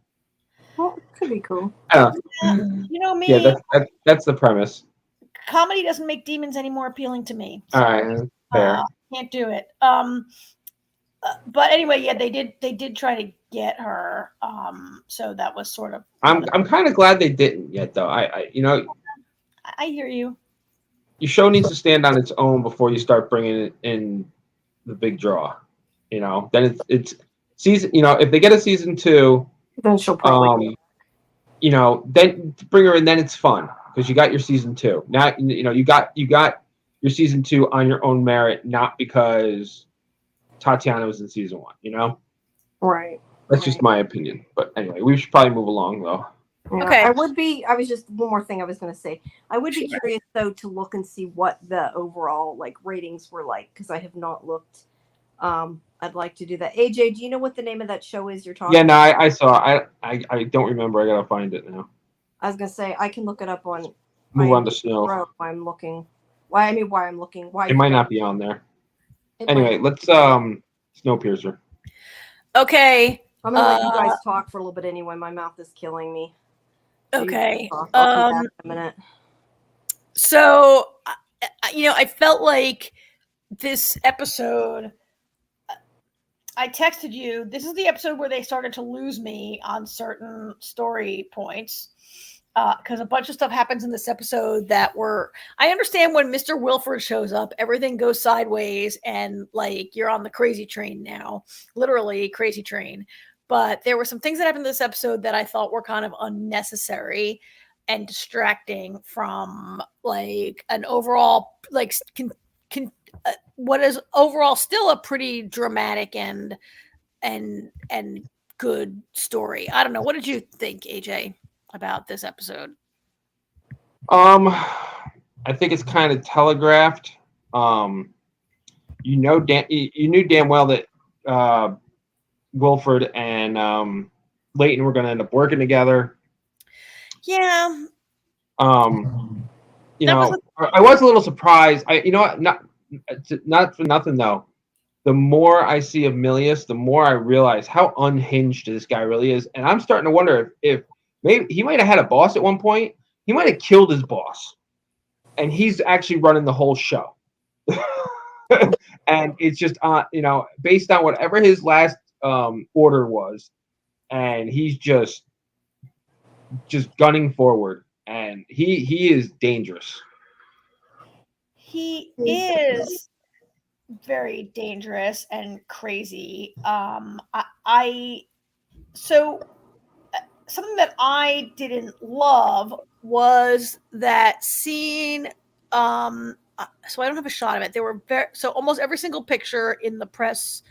Well, could be cool. You know me. Yeah, that's the premise. Comedy doesn't make demons any more appealing to me. So, all right, fair. Can't do it. But anyway, they did try to get her. So that was sort of. I'm kind of glad they didn't yet, though. I hear you. your show needs to stand on its own before you start bringing in the big draw. You know, then it's season. You know, if they get a season 2, Then she'll probably. you know, then bring her in. Then it's fun because you got your season 2. Now, you know, you got your season 2 on your own merit, not because Tatiana was in season 1. You know, Right. that's just my opinion. But anyway, we should probably move along though. Yeah, Okay. I was just one more thing I was going to say. I would be curious though to look and see what the overall like ratings were like because I have not looked. I'd like to do that. AJ, do you know what the name of that show is you're talking? Yeah, no, I saw. I don't remember. I gotta find it now. I was going to say I can look it up on. Move on to Snow. Why I'm looking. Why I'm looking. Why It might not be on there. it Anyway, might- let's Snowpiercer. Okay. I'm gonna let you guys talk for a little bit anyway. My mouth is killing me. So you Okay. talk. I'll come back in a minute. So, I felt like this episode, I texted you, this is the episode where they started to lose me on certain story points. Because a bunch of stuff happens in this episode that I understand when Mr. Wilford shows up, everything goes sideways and like you're on the crazy train now, literally crazy train. But there were some things that happened in this episode that I thought were kind of unnecessary and distracting from like an overall, like what is overall still a pretty dramatic and good story. I don't know. What did you think, AJ? About this episode? I think it's kind of telegraphed. You knew damn well that Wilford and Leighton were going to end up working together. Yeah. You know, I was a little surprised. You know what? Not for nothing though. The more I see of Milius, the more I realize how unhinged this guy really is, and I'm starting to wonder if maybe he might have had a boss at one point. He might have killed his boss, and he's actually running the whole show. And it's just, you know, based on whatever his last order was, and he's just gunning forward, and he is dangerous. He is very dangerous and crazy. Something that I didn't love was that scene. So I don't have a shot of it. There were almost every single picture in the press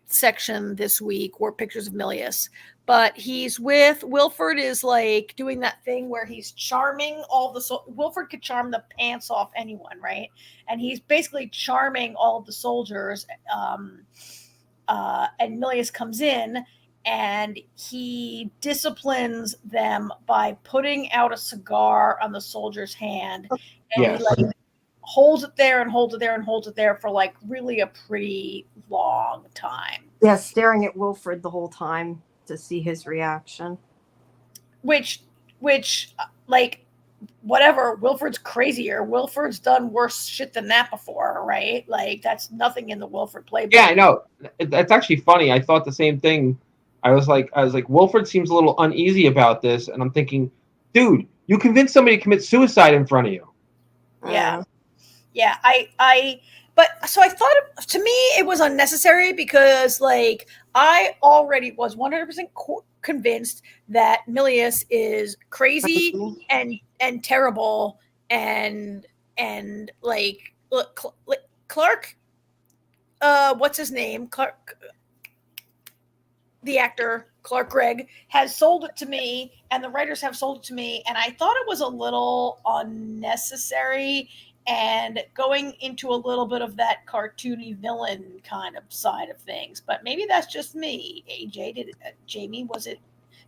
section this week were pictures of Milius, but he's with Wilford is like doing that thing where he's charming all the Wilford could charm the pants off anyone, right? And he's basically charming all of the soldiers. And Milius comes in and he disciplines them by putting out a cigar on the soldier's hand, and Yes. he like holds it there and holds it there and holds it there for like really a pretty long time. Yeah, staring at Wilford the whole time to see his reaction. Which like whatever, Wilford's crazier. Wilford's done worse shit than that before, right? Like that's nothing in the Wilford playbook. Yeah, I know. That's actually funny. I thought the same thing. I was like, Wilford seems a little uneasy about this, and I'm thinking, dude, you convinced somebody to commit suicide in front of you. Yeah. Yeah, but so I thought, to me, it was unnecessary because, like, I already was 100% convinced that Milius is crazy and terrible and like, look, Clark, what's his name? Clark, the actor, Clark Gregg, has sold it to me, and the writers have sold it to me, and I thought it was a little unnecessary and going into a little bit of that cartoony villain kind of side of things. But maybe that's just me. AJ, Jamie, was it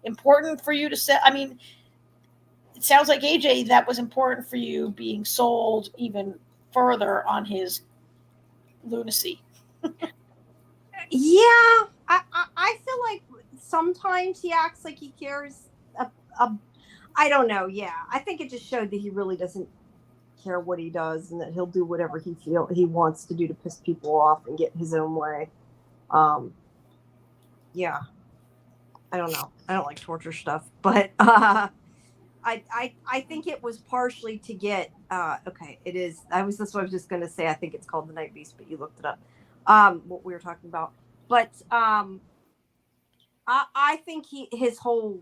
important for you to say? I mean, it sounds like AJ, that was important for you being sold even further on his lunacy. Yeah, I feel like sometimes he acts like he cares. I don't know. Yeah, I think it just showed that he really doesn't care what he does, and that he'll do whatever he wants to do to piss people off and get his own way. Yeah, I don't know. I don't like torture stuff, but I think it was partially to get okay, it is. That's what I was just gonna say. I think it's called the Night Beast, but you looked it up. What we were talking about. But I think his whole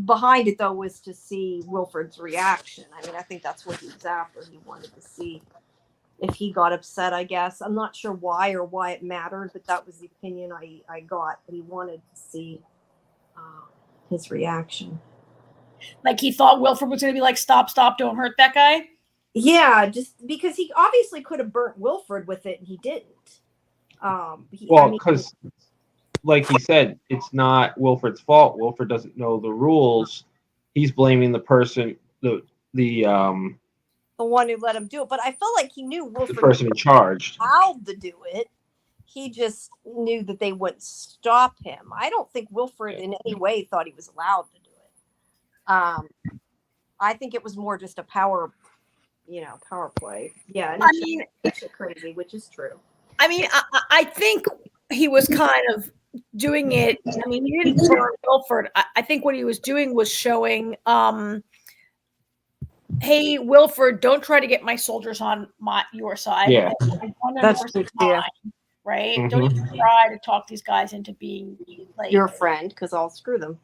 behind it though was to see Wilford's reaction. I mean, I think that's what he was after. He wanted to see if he got upset, I guess. I'm not sure why or why it mattered, but that was the opinion I got. He wanted to see his reaction. Like he thought Wilford was going to be like, stop, don't hurt that guy. Yeah, just because he obviously could have burnt Wilford with it, and he didn't. Because, like he said, it's not Wilford's fault. Wilford doesn't know the rules. He's blaming the person, the one who let him do it. But I felt like he knew Wilford, the person in charge, allowed to do it. He just knew that they wouldn't stop him. I don't think Wilford in any way thought he was allowed to do it. I think it was more just a power play. Yeah, and it's crazy, which is true. I mean, I think he was kind of doing it. I mean, he didn't burn Wilford. I think what he was doing was showing, hey, Wilford, don't try to get my soldiers on your side. Yeah, that's true. Yeah. Right? Mm-hmm. Don't even try to talk these guys into being like your friend, because I'll screw them.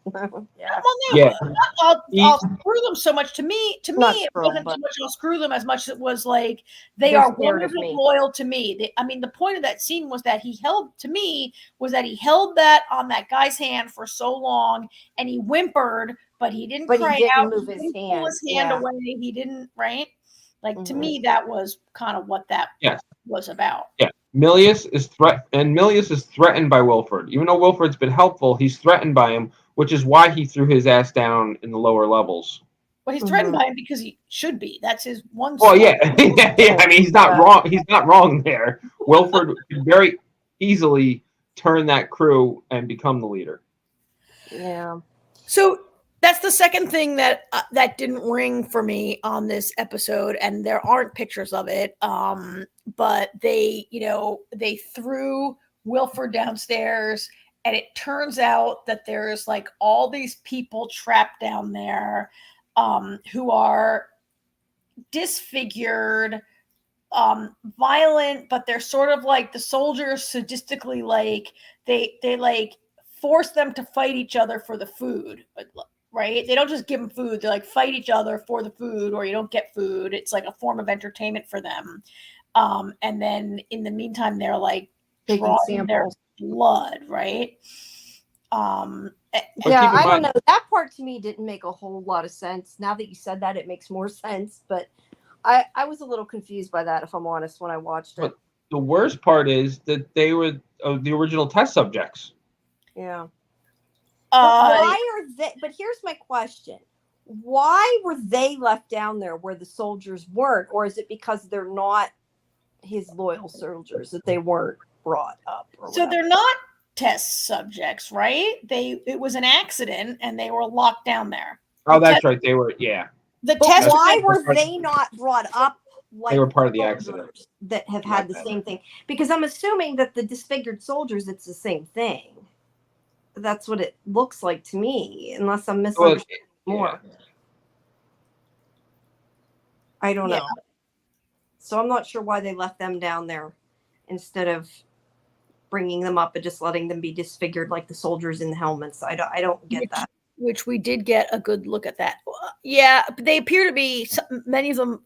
Yeah. I'll screw them so much. To me, it wasn't so much I'll screw them as much as it was like they are wonderfully loyal to me. The point of that scene was that he held that on that guy's hand for so long, and he whimpered, but he didn't cry out. Move his hand. Pull his hand away. He didn't, right? Like to me, that was kind of what that was about. Yeah. Milius is threatened by Wilford. Even though Wilford's been helpful, he's threatened by him, which is why he threw his ass down in the lower levels. Well, he's threatened by him because he should be. That's his one. Well, yeah. I mean, he's not wrong. He's not wrong there. Wilford could very easily turn that crew and become the leader. Yeah. So that's the second thing that didn't ring for me on this episode, and there aren't pictures of it. But they threw Wilford downstairs, and it turns out that there's like all these people trapped down there, who are disfigured, violent, but they're sort of like the soldiers sadistically, like they like force them to fight each other for the food. Right? They don't just give them food. They like fight each other for the food, or you don't get food. It's like a form of entertainment for them. And then in the meantime, they're like drawing their blood, right? Yeah, I don't know. That part to me didn't make a whole lot of sense. Now that you said that, it makes more sense. But I was a little confused by that, if I'm honest, when I watched it. But the worst part is that they were the original test subjects. Yeah. Why are they? But here's my question: why were they left down there where the soldiers weren't, or is it because they're not his loyal soldiers that they weren't brought up? So they're not test subjects, right? It was an accident, and they were locked down there. Oh, that's right. They were, yeah. Why were they not brought up? Like they were part of the accident that have had the same thing. Because I'm assuming that the disfigured soldiers, it's the same thing. That's what it looks like to me, unless I'm misunderstanding more. I don't know. So I'm not sure why they left them down there instead of bringing them up and just letting them be disfigured like the soldiers in the helmets. I don't get that. Which we did get a good look at that. Yeah, they appear to be, many of them,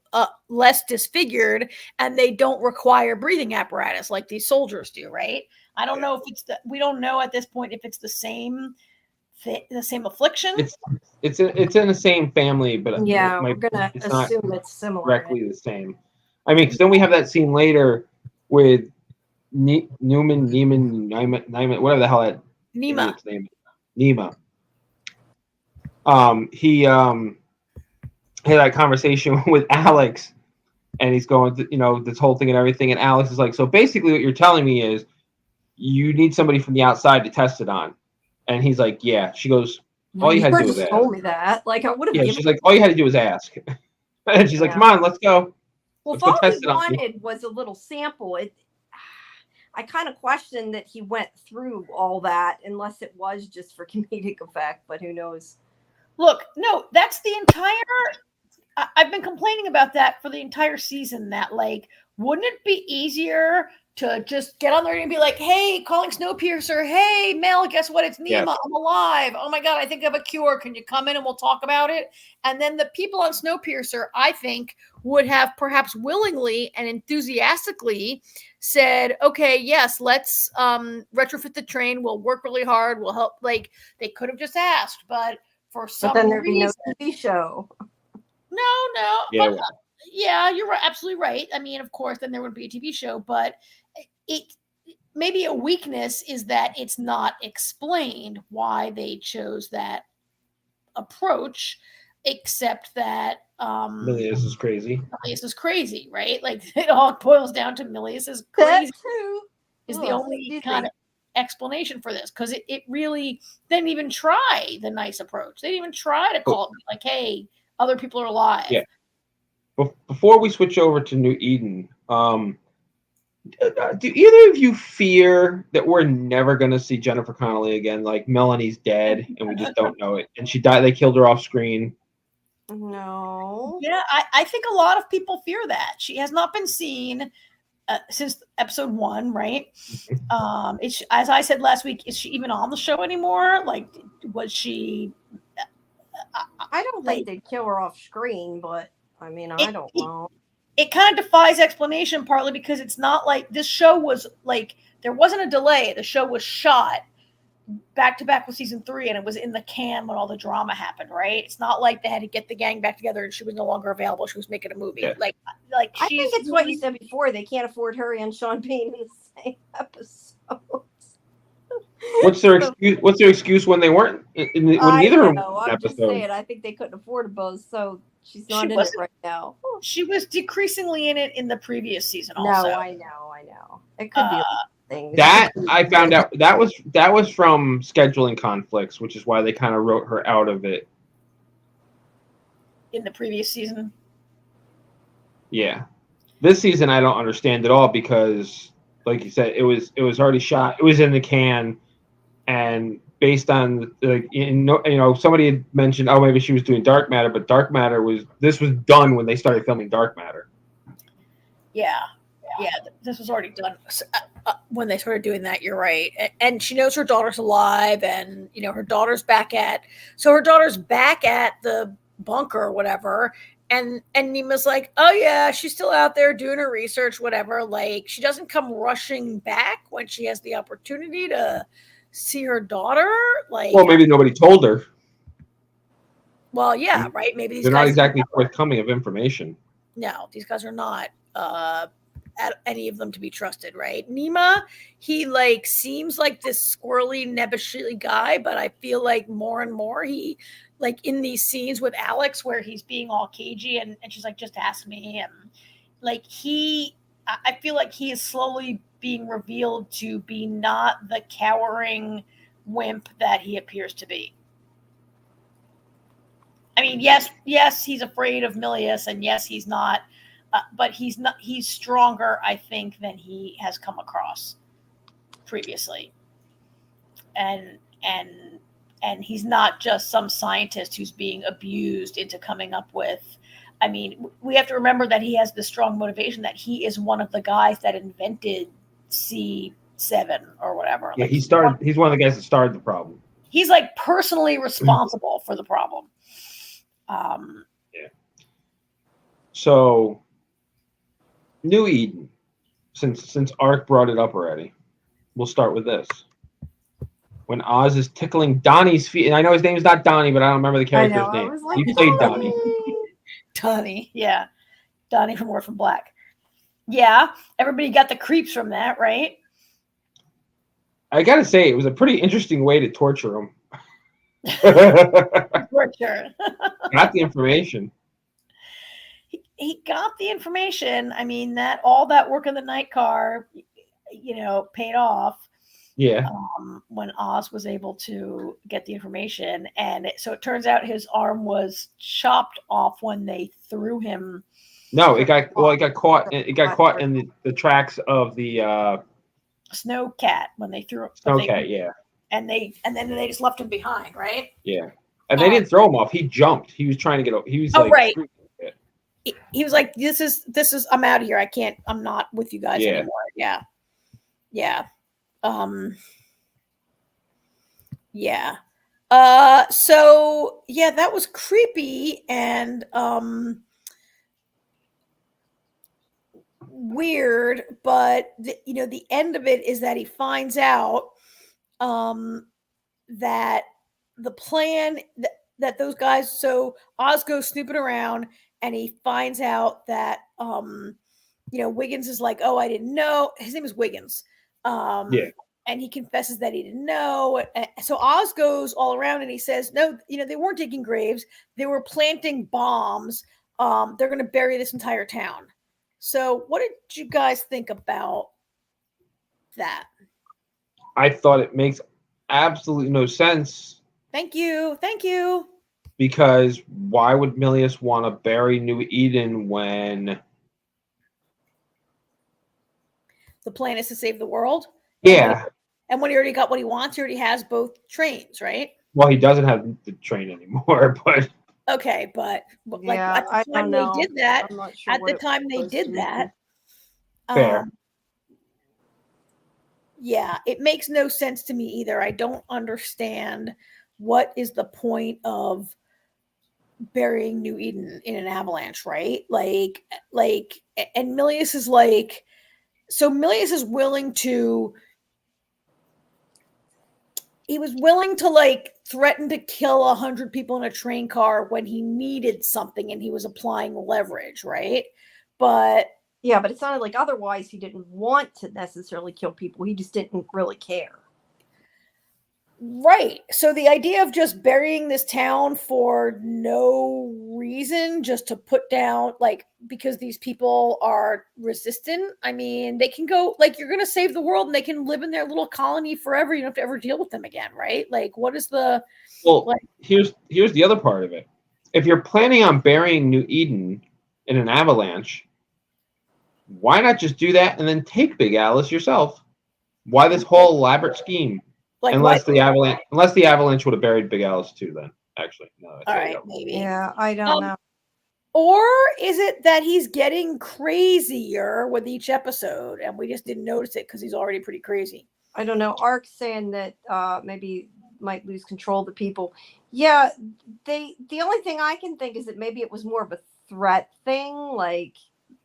less disfigured, and they don't require breathing apparatus like these soldiers do, right? I don't know if we don't know at this point if it's the same affliction. It's in the same family, but we're gonna assume it's similar. Directly the same. I mean, because then we have that scene later with Neiman, whatever the hell that Nema. Nema. He had that conversation with Alex, and he's going to, this whole thing and everything, and Alex is like, so basically what you're telling me is you need somebody from the outside to test it on. And he's like, yeah. She goes, all you had to do was ask. Told me that. Like, I would have. Yeah, she's like, all you had to do was ask. And she's like, come on, let's go. Well, if all he wanted was a little sample, I kind of questioned that he went through all that, unless it was just for comedic effect. But who knows Look, no, that's the entire. I've been complaining about that for the entire season. That like, wouldn't it be easier to just get on there and be like, "Hey, calling Snowpiercer. Hey, Mel, guess what? It's Nema. Yes. I'm alive. Oh my god, I think I have a cure. Can you come in and we'll talk about it?" And then the people on Snowpiercer, I think, would have perhaps willingly and enthusiastically said, "Okay, yes, let's retrofit the train. We'll work really hard. We'll help." Like they could have just asked, but for some But then there'd be no reason, TV show. no, Yeah, but yeah, you're right, absolutely right. I mean, of course, then there would be a TV show, but it maybe a weakness is that it's not explained why they chose that approach, except that Milius is crazy. Milius is crazy, right? Like it all boils down to Milius is That crazy too. is the Ugh, only excuse kind me. of explanation for this, because it really didn't even try the nice approach. They didn't even try to call it like, hey, other people are alive. Yeah. Before we switch over to New Eden, do either of you fear that we're never going to see Jennifer Connelly again? Like Melanie's dead and we just don't know it, and she died. They killed her off screen. No. Yeah, I think a lot of people fear that. She has not been seen since episode 1, right? It's, as I said last week, is she even on the show anymore? Like, was she? I don't think they'd kill her off screen, but I mean, I don't know. It kind of defies explanation, partly because it's not like this show was like there wasn't a delay. The show was shot back to back with season 3, and it was in the can when all the drama happened, right? It's not like they had to get the gang back together and she was no longer available. She was making a movie. Yeah. Like I think it's what you said before. They can't afford her and Sean Bean in the same episode. What's their excuse? What's their excuse when they weren't when neither of them know. were in I'm the just episode? saying. I think they couldn't afford a buzz, so she's not in it wasn't- right now. she was decreasingly in it in the previous season. No, Also, I know. It could be a thing. That I found out that was from scheduling conflicts, which is why they kind of wrote her out of it. in the previous season. Yeah, this season I don't understand at all because, like you said, it was already shot. It was in the can, and based on like somebody had mentioned, oh, maybe she was doing Dark Matter, but Dark Matter was done when they started filming Dark Matter. Yeah, this was already done when they started doing that. You're right, and she knows her daughter's alive, and her daughter's back at the bunker or whatever. And Nema's like, oh yeah, she's still out there doing her research, whatever. Like she doesn't come rushing back when she has the opportunity to see her daughter. Like, Well, maybe nobody told her. well, yeah, right. Maybe these They're guys not exactly forthcoming of information. No, these guys are not any of them to be trusted, right? Nema, he like seems like this squirrely, nebbishly guy, but I feel like more and more he, like in these scenes with Alex where he's being all cagey and she's like, just ask me, and like I feel like he is slowly being revealed to be not the cowering wimp that he appears to be. I mean, yes, he's afraid of Milius, and yes, he's not, but he's stronger, I think, than he has come across previously. And he's not just some scientist who's being abused into coming up with, I mean, we have to remember that he has the strong motivation that he is one of the guys that invented C7 or whatever. Yeah, Like, he's one of the guys that started the problem. He's like personally responsible for the problem. Yeah. So, New Eden, since Ark brought it up already, we'll start with this. When Oz is tickling Donnie's feet, and I know his name's not Donnie, but I don't remember the character's name. I was like, You played Donnie. Donnie, yeah. Donnie from Orphan Black. Yeah, everybody got the creeps from that, right? I gotta say, it was a pretty interesting way to torture him. For sure. Got the information. He got the information. I mean, all that work in the night car, paid off. Yeah. When Oz was able to get the information, and so it turns out his arm was chopped off when they threw him. No, it got caught. It got caught in the tracks of the Snowcat when they threw. Snowcat. Yeah. And then they just left him behind, right? Yeah. And they didn't throw him off. He jumped. He was trying to get. He was like, right. He was like, this is. I'm out of here. I'm not with you guys anymore. Yeah. Yeah. Yeah. So yeah, that was creepy and weird, but the end of it is that he finds out that the plan that those guys, so Oz goes snooping around and he finds out that Wiggins is like, oh, I didn't know. His name is Wiggins. And he confesses that he didn't know. So Oz goes all around and he says, no, they weren't digging graves. They were planting bombs. They're going to bury this entire town. So what did you guys think about that? I thought it makes absolutely no sense. Thank you. Thank you. Because why would Milius want to bury New Eden when the plan is to save the world? Yeah. And when he already got what he wants, he already has both trains, right? Well, he doesn't have the train anymore, but okay, but like yeah, at the time they did that, sure at the time they did that, fair. Yeah, it makes no sense to me either. I don't understand what is the point of burying New Eden in an avalanche, right? Like, and Milius is like, so Milius is willing to. He was willing to like threaten to kill 100 people in a train car when he needed something and he was applying leverage, right? But yeah, but it sounded like otherwise he didn't want to necessarily kill people. He just didn't really care. Right. So the idea of just burying this town for no reason, just to put down, like, because these people are resistant. I mean, they can go, like, you're going to save the world and they can live in their little colony forever. You don't have to ever deal with them again, right? Like, what is the... Well, like, here's the other part of it. If you're planning on burying New Eden in an avalanche, why not just do that and then take Big Alice yourself? Why this whole elaborate scheme? Like unless the avalanche would have buried Big Alice too, then actually no. All right, maybe. Yeah, I don't know. Or is it that he's getting crazier with each episode, and we just didn't notice it because he's already pretty crazy? I don't know. Ark's saying that maybe might lose control of the people. Yeah, the only thing I can think is that maybe it was more of a threat thing, like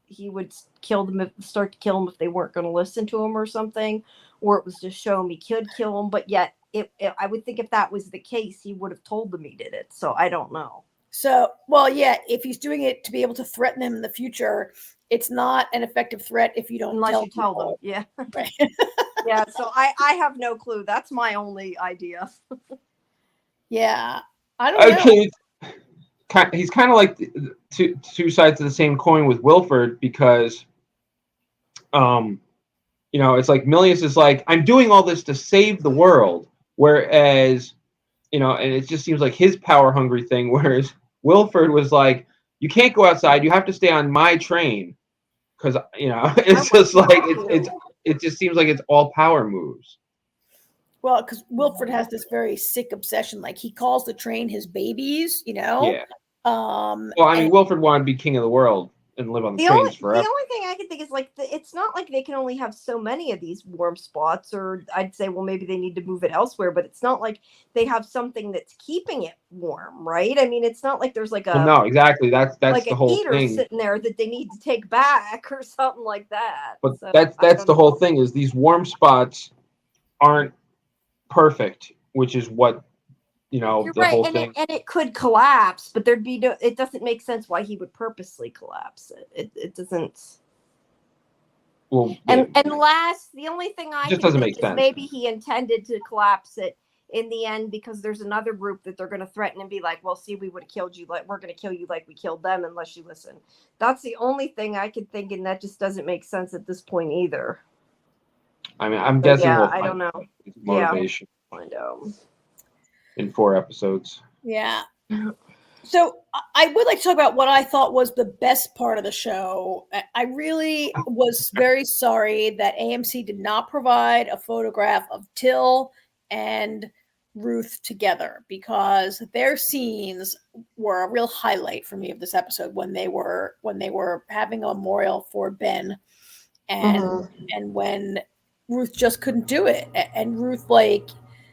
he would start to kill them if they weren't going to listen to him or something. Or it was just show him he could kill him, but yet I would think if that was the case, he would have told them he did it. So I don't know. So, well, yeah, if he's doing it to be able to threaten them in the future, it's not an effective threat if you don't tell them. Yeah, right. Yeah. So I have no clue. That's my only idea. Yeah, I don't know. He's kind of like two sides of the same coin with Wilford because, it's like Milius is like, I'm doing all this to save the world. Whereas, and it just seems like his power hungry thing. Whereas Wilford was like, you can't go outside. You have to stay on my train. Because, it's just like, it just seems like it's all power moves. Well, because Wilford has this very sick obsession. Like he calls the train his babies, Yeah. Well, I mean, Wilford wanted to be king of the world and live on the trains forever. The only thing I can think is like it's not like they can only have so many of these warm spots, or I'd say, well, maybe they need to move it elsewhere. But it's not like they have something that's keeping it warm, right? I mean, it's not like there's like no, exactly. That's like the whole heater thing sitting there that they need to take back or something like that. But so, that's the whole thing is these warm spots aren't perfect, which is what. You're the right, whole thing. And it could collapse, but there'd be no. It doesn't make sense why he would purposely collapse it. It doesn't. Well, and last, the only thing I just doesn't make sense. Maybe he intended to collapse it in the end because there's another group that they're going to threaten and be like, "Well, see, we would have killed you. Like we're going to kill you like we killed them unless you listen." That's the only thing I could think, and that just doesn't make sense at this point either. I mean, I'm guessing. Yeah, I don't know. Motivation. Yeah, find out. In 4 episodes. Yeah. So I would like to talk about what I thought was the best part of the show. I really was very sorry that AMC did not provide a photograph of Till and Ruth together, because their scenes were a real highlight for me of this episode when they were having a memorial for Ben, and when Ruth just couldn't do it, and Ruth, like,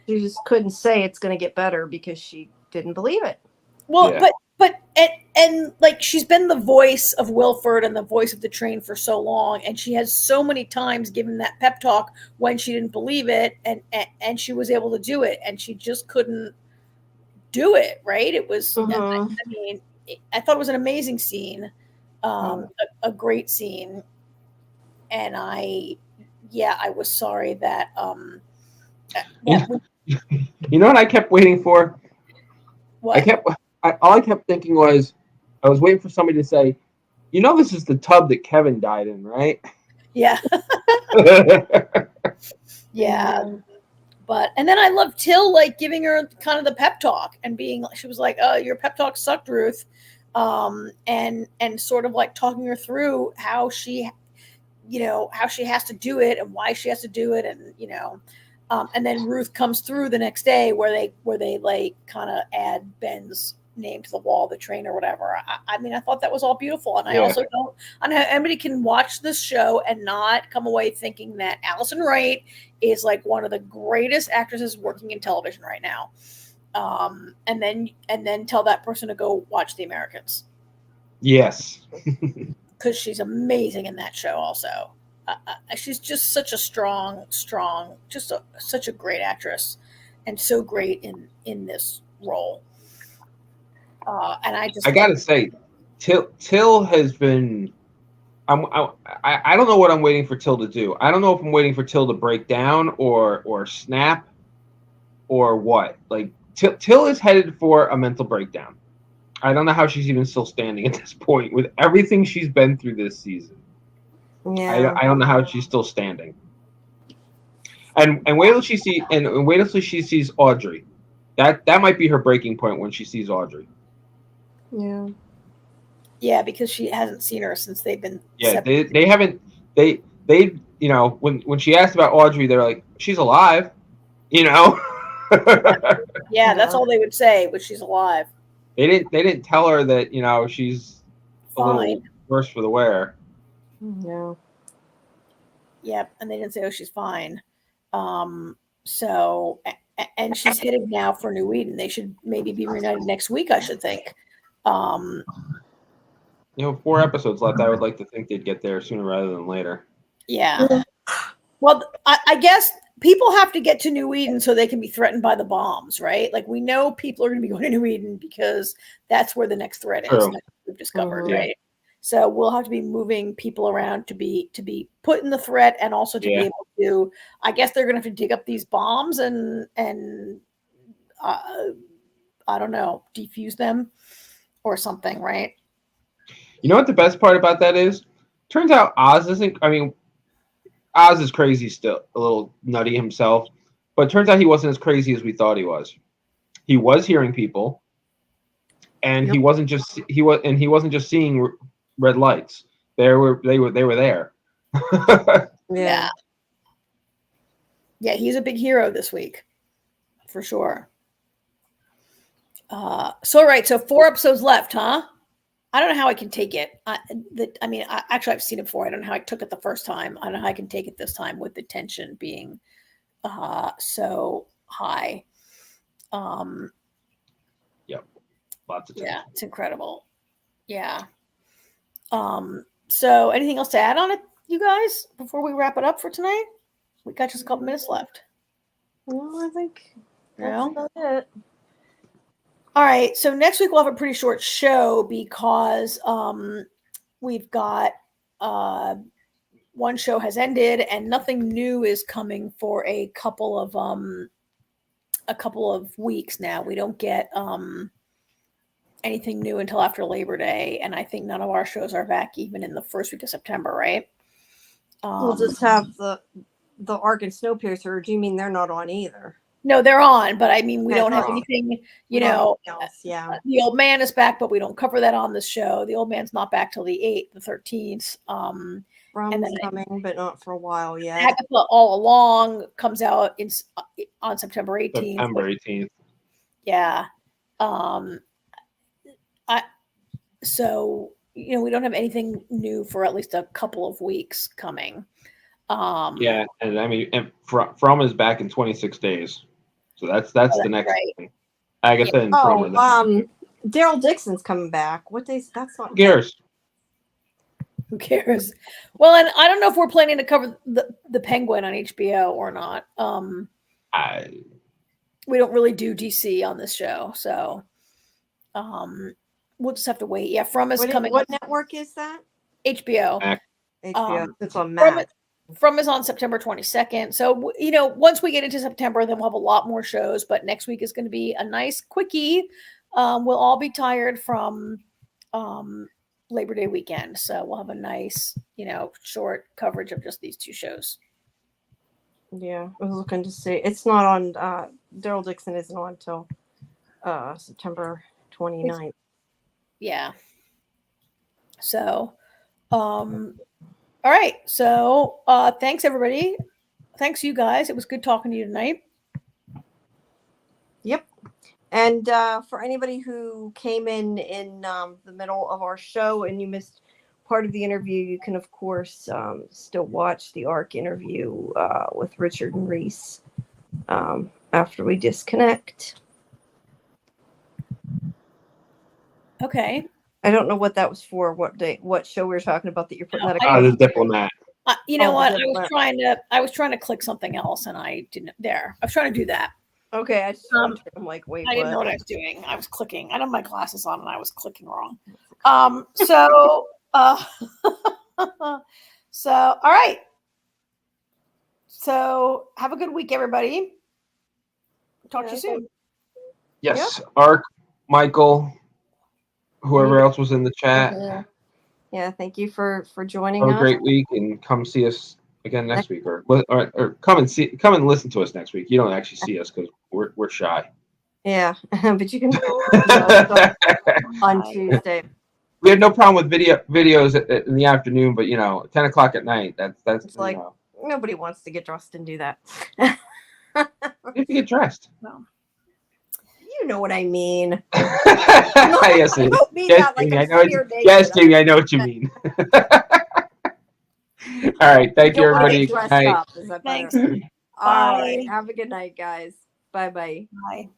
She just couldn't say it's going to get better because she didn't believe it. well, Yeah. but and like, she's been the voice of Wilford and the voice of the train for so long, and she has so many times given that pep talk when she didn't believe it, and she was able to do it, and she just couldn't do it. Right? It was. I mean, I thought it was an amazing scene, a great scene, and I was sorry that. You know what I kept waiting for? What? All I kept thinking was, I was waiting for somebody to say, you know, this is the tub that Kevin died in, right? Yeah. Yeah. But, and then I loved Till, like, giving her kind of the pep talk and being, she was like, oh, your pep talk sucked, Ruth. And sort of like talking her through how she, how she has to do it and why she has to do it. And, and then Ruth comes through the next day where they like kind of add Ben's name to the wall of the train or whatever. I mean, I thought that was all beautiful. And I also don't know how anybody can watch this show and not come away thinking that Allison Wright is like one of the greatest actresses working in television right now. And then tell that person to go watch The Americans. Yes. Because she's amazing in that show also. She's just such a strong, such a great actress, and so great in this role. And I gotta say, Till has been. I don't know what I'm waiting for Till to do. I don't know if I'm waiting for Till to break down or snap, or what. Like Till is headed for a mental breakdown. I don't know how she's even still standing at this point with everything she's been through this season. Yeah. I don't know how she's still standing. And wait till she sees Audrey. That might be her breaking point when she sees Audrey. Yeah. Yeah, because she hasn't seen her since they've been. Yeah, they haven't. They when she asked about Audrey, they're like, she's alive. Yeah, that's all they would say, but she's alive. They didn't tell her that she's fine. A little worse for the wear. Yeah. Yep, and they didn't say, oh, she's fine. So, and she's headed now for New Eden. They should maybe be reunited next week, I should think. 4 episodes left. I would like to think they'd get there sooner rather than later. Yeah. Well, I guess people have to get to New Eden so they can be threatened by the bombs, right? Like, we know people are going to be going to New Eden because that's where the next threat is. We've discovered, right? So we'll have to be moving people around to be put in the threat, and also to be able to. I guess they're going to have to dig up these bombs and I don't know, defuse them or something, right? You know what the best part about that is? Turns out Oz isn't. I mean, Oz is crazy still, a little nutty himself, but it turns out he wasn't as crazy as we thought he was. He was hearing people, and he wasn't just seeing red lights. They were there. Yeah, he's a big hero this week, for sure. So 4 episodes left, huh? I don't know how I can take it. Actually, I've seen it before. I don't know how I took it the first time. I don't know how I can take it this time with the tension being so high. Yep, lots of tension. Yeah, it's incredible. Yeah. So anything else to add on it, you guys, before we wrap it up for tonight? We got just a couple minutes left. Well, I think that's about it. All right, so next week we'll have a pretty short show because we've got one show has ended and nothing new is coming for a couple of weeks now. We don't get anything new until after Labor Day, and I think none of our shows are back even in the first week of September, right? We'll just have the Ark and Snowpiercer. Or do you mean they're not on either? No, they're on, but I mean, we Okay, don't have they're on. anything, We you don't have know, anything else, yeah. the old man is back, but we don't cover that on this show. The old man's not back till the 8th, the 13th. And Brom's then coming, but not for a while yet. Agatha All Along comes out on September 18th. September 18th. Yeah. So, you know, we don't have anything new for at least a couple of weeks coming. Yeah, and I mean, and From is back in 26 days, so that's the next right. thing. Agatha and From are there. Daryl Dixon's coming back. What days? That's not. Who cares? Who cares? Well, and I don't know if we're planning to cover the Penguin on HBO or not. We don't really do DC on this show, so we'll just have to wait. Yeah, From is coming. What network is that? HBO. HBO. It's on Max. From is on September 22nd. So, you know, once we get into September, then we'll have a lot more shows. But next week is going to be a nice quickie. We'll all be tired from Labor Day weekend. So we'll have a nice, you know, short coverage of just these two shows. Yeah, I was looking to see. It's not on. Daryl Dixon isn't on until September 29th. Yeah. So, all right. So thanks, everybody. Thanks, you guys. It was good talking to you tonight. Yep. And for anybody who came in the middle of our show and you missed part of the interview, you can, of course, still watch the ARC interview with Richard and Reece after we disconnect. Okay. I don't know what that was for. What show we were talking about that you're putting that? The Diplomat. You know what? Diplomat. I was trying to click something else, and I didn't. There, I was trying to do that. Okay, I just I'm like, wait. I didn't know what I was doing. I was clicking. I don't have my glasses on, and I was clicking wrong. So, so all right. So have a good week, everybody. Talk to you soon. Yes, Ark, Michael, whoever else was in the chat. Yeah, thank you for joining Have us. a great week, and come see us again next week, or come and listen to us next week. You don't actually see us because we're shy. Yeah, but you can on Tuesday. We have no problem with videos in the afternoon, but 10 o'clock at night. That's it's like nobody wants to get dressed and do that. If you get dressed. No. You know what I mean. Yes, I don't mean that like yes, Jamie, I know what you mean. All right, thank you, everybody. Thanks. All right, have a good night, guys. Bye-bye. Bye.